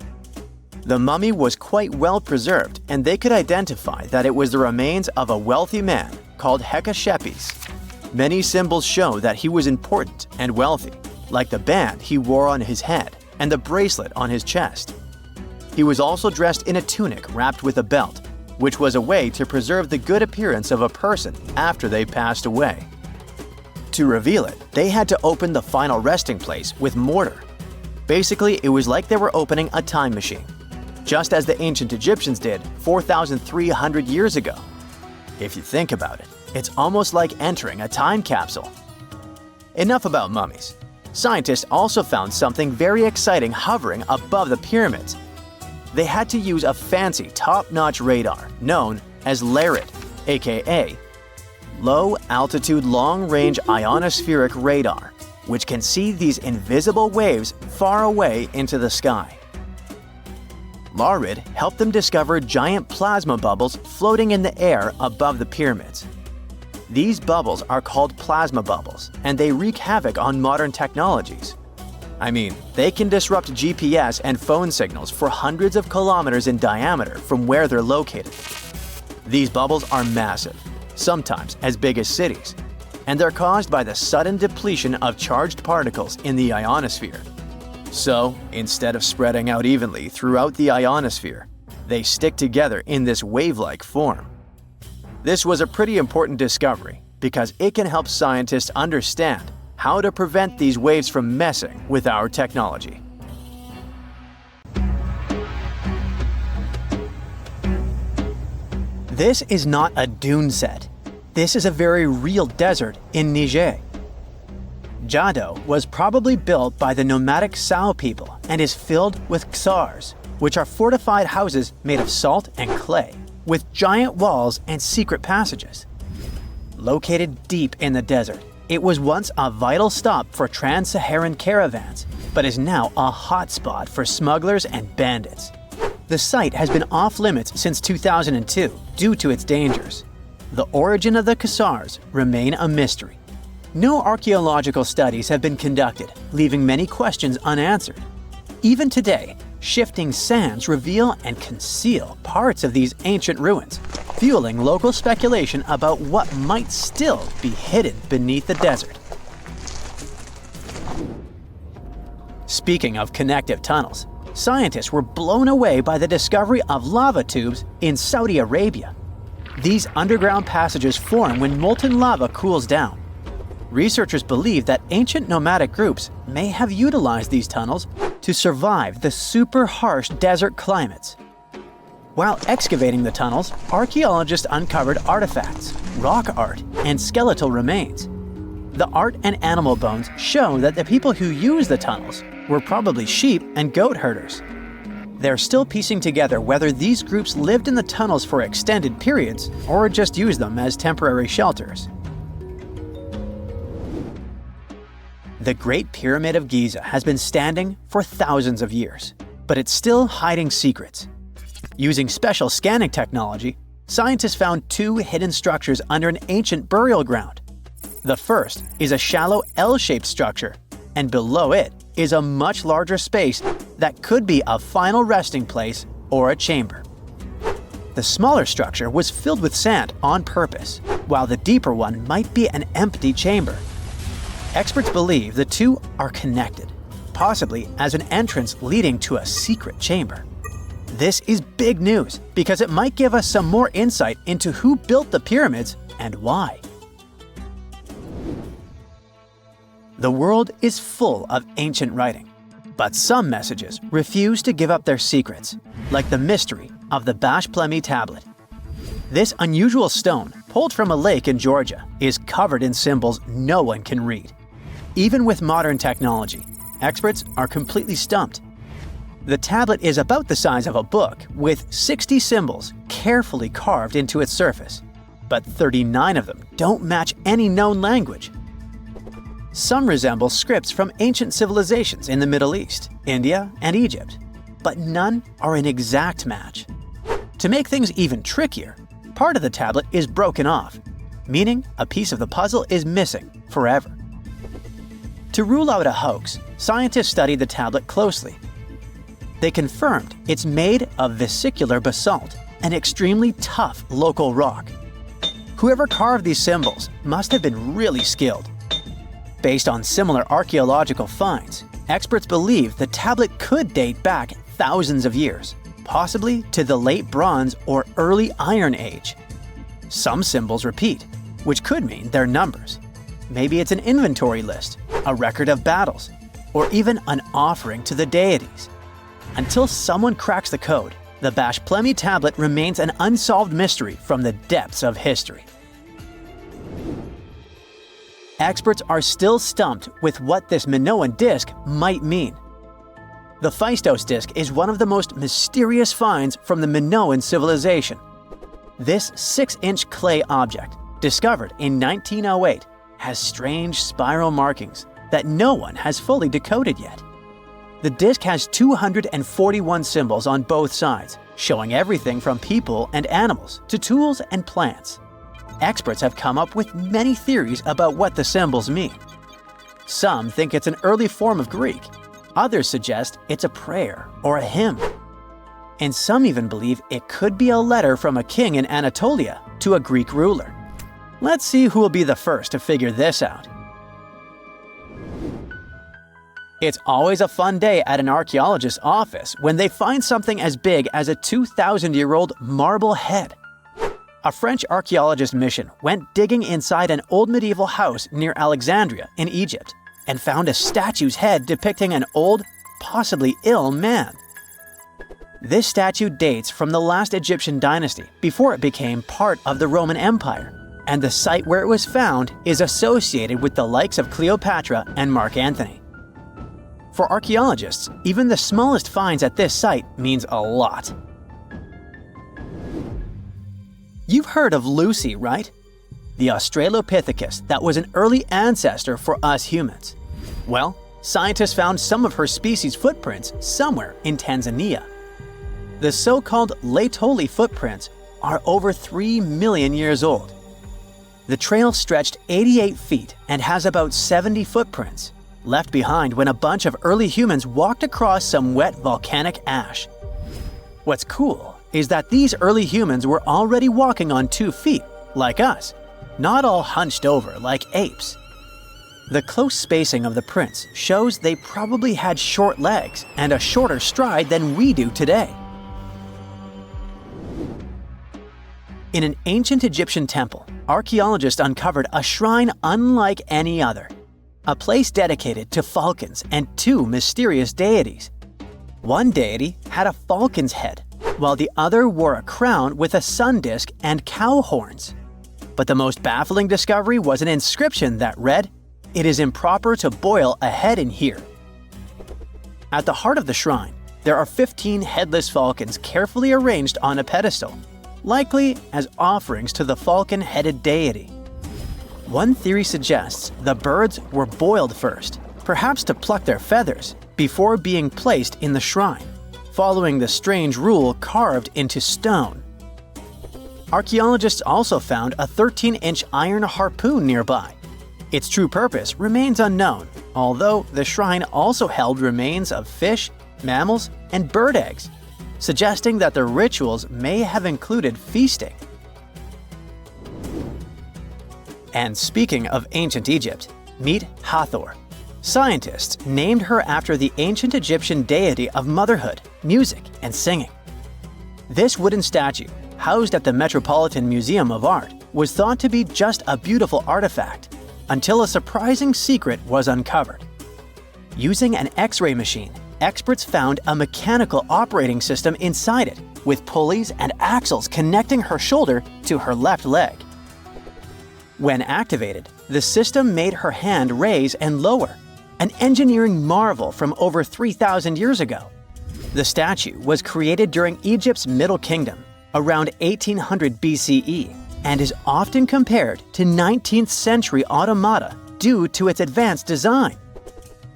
The mummy was quite well preserved, and they could identify that it was the remains of a wealthy man called Hekashepes. Many symbols show that he was important and wealthy, like the band he wore on his head and the bracelet on his chest. He was also dressed in a tunic wrapped with a belt, which was a way to preserve the good appearance of a person after they passed away. To reveal it, they had to open the final resting place with mortar. Basically, it was like they were opening a time machine, just as the ancient Egyptians did 4,300 years ago. If you think about it, it's almost like entering a time capsule. Enough about mummies. Scientists also found something very exciting hovering above the pyramids. They had to use a fancy top-notch radar known as LARID, aka Low Altitude Long Range Ionospheric Radar, which can see these invisible waves far away into the sky. LARID helped them discover giant plasma bubbles floating in the air above the pyramids. These bubbles are called plasma bubbles, and they wreak havoc on modern technologies. I mean, they can disrupt GPS and phone signals for hundreds of kilometers in diameter from where they're located. These bubbles are massive, sometimes as big as cities, and they're caused by the sudden depletion of charged particles in the ionosphere. So, instead of spreading out evenly throughout the ionosphere, they stick together in this wave-like form. This was a pretty important discovery because it can help scientists understand how to prevent these waves from messing with our technology. This is not a dune set. This is a very real desert in Niger. Jado was probably built by the nomadic Sao people and is filled with ksars, which are fortified houses made of salt and clay. with giant walls and secret passages. Located deep in the desert, it was once a vital stop for trans-Saharan caravans, but is now a hotspot for smugglers and bandits. The site has been off-limits since 2002 due to its dangers. The origin of the Khazars remain a mystery. No archaeological studies have been conducted, leaving many questions unanswered. Even today, shifting sands reveal and conceal parts of these ancient ruins, fueling local speculation about what might still be hidden beneath the desert. Speaking of connective tunnels, scientists were blown away by the discovery of lava tubes in Saudi Arabia. These underground passages form when molten lava cools down. Researchers believe that ancient nomadic groups may have utilized these tunnels to survive the super harsh desert climates. While excavating the tunnels, archaeologists uncovered artifacts, rock art, and skeletal remains. The art and animal bones show that the people who used the tunnels were probably sheep and goat herders. They're still piecing together whether these groups lived in the tunnels for extended periods or just used them as temporary shelters. The Great Pyramid of Giza has been standing for thousands of years, but it's still hiding secrets. Using special scanning technology, scientists found two hidden structures under an ancient burial ground. The first is a shallow L-shaped structure, and below it is a much larger space that could be a final resting place or a chamber. The smaller structure was filled with sand on purpose, while the deeper one might be an empty chamber. Experts believe the two are connected, possibly as an entrance leading to a secret chamber. This is big news because it might give us some more insight into who built the pyramids and why. The world is full of ancient writing, but some messages refuse to give up their secrets, like the mystery of the Bashplemi tablet. This unusual stone, pulled from a lake in Georgia, is covered in symbols no one can read. Even with modern technology, experts are completely stumped. The tablet is about the size of a book, with 60 symbols carefully carved into its surface, but 39 of them don't match any known language. Some resemble scripts from ancient civilizations in the Middle East, India, and Egypt, but none are an exact match. To make things even trickier, part of the tablet is broken off, meaning a piece of the puzzle is missing forever. To rule out a hoax, scientists studied the tablet closely. They confirmed it's made of vesicular basalt, an extremely tough local rock. Whoever carved these symbols must have been really skilled. Based on similar archaeological finds, experts believe the tablet could date back thousands of years, possibly to the late Bronze or early Iron Age. Some symbols repeat, which could mean they're numbers. Maybe it's an inventory list, a record of battles, or even an offering to the deities. Until someone cracks the code, the Bashplemi tablet remains an unsolved mystery from the depths of history. Experts are still stumped with what this Minoan disc might mean. The Phaistos disc is one of the most mysterious finds from the Minoan civilization. This 6-inch clay object, discovered in 1908, has strange spiral markings that no one has fully decoded yet. The disc has 241 symbols on both sides, showing everything from people and animals to tools and plants. Experts have come up with many theories about what the symbols mean. Some think it's an early form of Greek. Others suggest it's a prayer or a hymn. And some even believe it could be a letter from a king in Anatolia to a Greek ruler. Let's see who will be the first to figure this out. It's always a fun day at an archaeologist's office when they find something as big as a 2,000-year-old marble head. A French archaeologist mission went digging inside an old medieval house near Alexandria in Egypt and found a statue's head depicting an old, possibly ill man. This statue dates from the last Egyptian dynasty before it became part of the Roman Empire, and the site where it was found is associated with the likes of Cleopatra and Mark Antony. For archaeologists, even the smallest finds at this site means a lot. You've heard of Lucy, right? The Australopithecus that was an early ancestor for us humans. Well, scientists found some of her species' footprints somewhere in Tanzania. The so-called Laetoli footprints are over 3 million years old. The trail stretched 88 feet and has about 70 footprints, left behind when a bunch of early humans walked across some wet volcanic ash. What's cool is that these early humans were already walking on 2 feet, like us, not all hunched over like apes. The close spacing of the prints shows they probably had short legs and a shorter stride than we do today. In an ancient Egyptian temple, archaeologists uncovered a shrine unlike any other, a place dedicated to falcons and 2 mysterious deities. One deity had a falcon's head, while the other wore a crown with a sun disk and cow horns. But the most baffling discovery was an inscription that read, "It is improper to boil a head in here." At the heart of the shrine, there are 15 headless falcons carefully arranged on a pedestal, likely as offerings to the falcon-headed deity. One theory suggests the birds were boiled first, perhaps to pluck their feathers, before being placed in the shrine, following the strange rule carved into stone. Archaeologists also found a 13-inch iron harpoon nearby. Its true purpose remains unknown, although the shrine also held remains of fish, mammals, and bird eggs, suggesting that the rituals may have included feasting. And speaking of ancient Egypt, meet Hathor. Scientists named her after the ancient Egyptian deity of motherhood, music, and singing. This wooden statue, housed at the Metropolitan Museum of Art, was thought to be just a beautiful artifact, until a surprising secret was uncovered. Using an X-ray machine, experts found a mechanical operating system inside it, with pulleys and axles connecting her shoulder to her left leg. When activated, the system made her hand raise and lower, an engineering marvel from over 3,000 years ago. The statue was created during Egypt's Middle Kingdom, around 1800 BCE, and is often compared to 19th century automata due to its advanced design.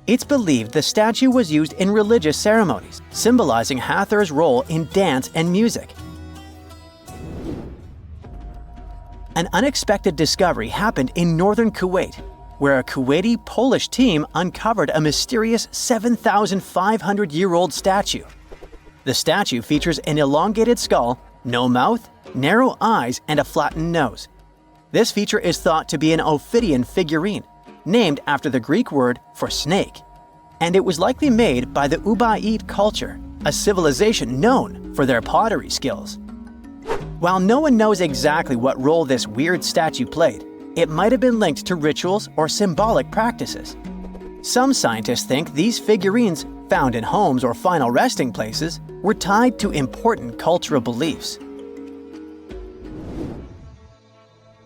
It's believed the statue was used in religious ceremonies, symbolizing Hathor's role in dance and music. An unexpected discovery happened in northern Kuwait, where a Kuwaiti-Polish team uncovered a mysterious 7,500-year-old statue. The statue features an elongated skull, no mouth, narrow eyes, and a flattened nose. This feature is thought to be an Ophidian figurine, named after the Greek word for snake, and it was likely made by the Ubaid culture, a civilization known for their pottery skills. While no one knows exactly what role this weird statue played, it might have been linked to rituals or symbolic practices. Some scientists think these figurines, found in homes or final resting places, were tied to important cultural beliefs.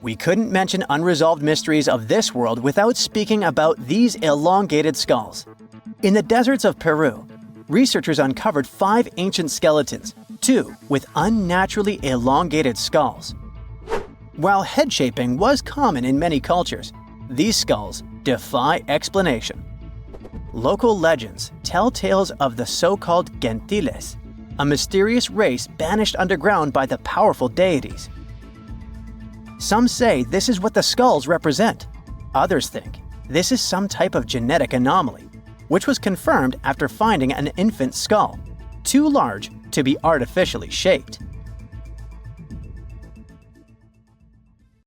We couldn't mention unresolved mysteries of this world without speaking about these elongated skulls. In the deserts of Peru, researchers uncovered 5 ancient skeletons, 2 with unnaturally elongated skulls. While head shaping was common in many cultures, these skulls defy explanation. Local legends tell tales of the so-called Gentiles, a mysterious race banished underground by the powerful deities. Some say this is what the skulls represent. Others think this is some type of genetic anomaly, which was confirmed after finding an infant skull, too large to be artificially shaped.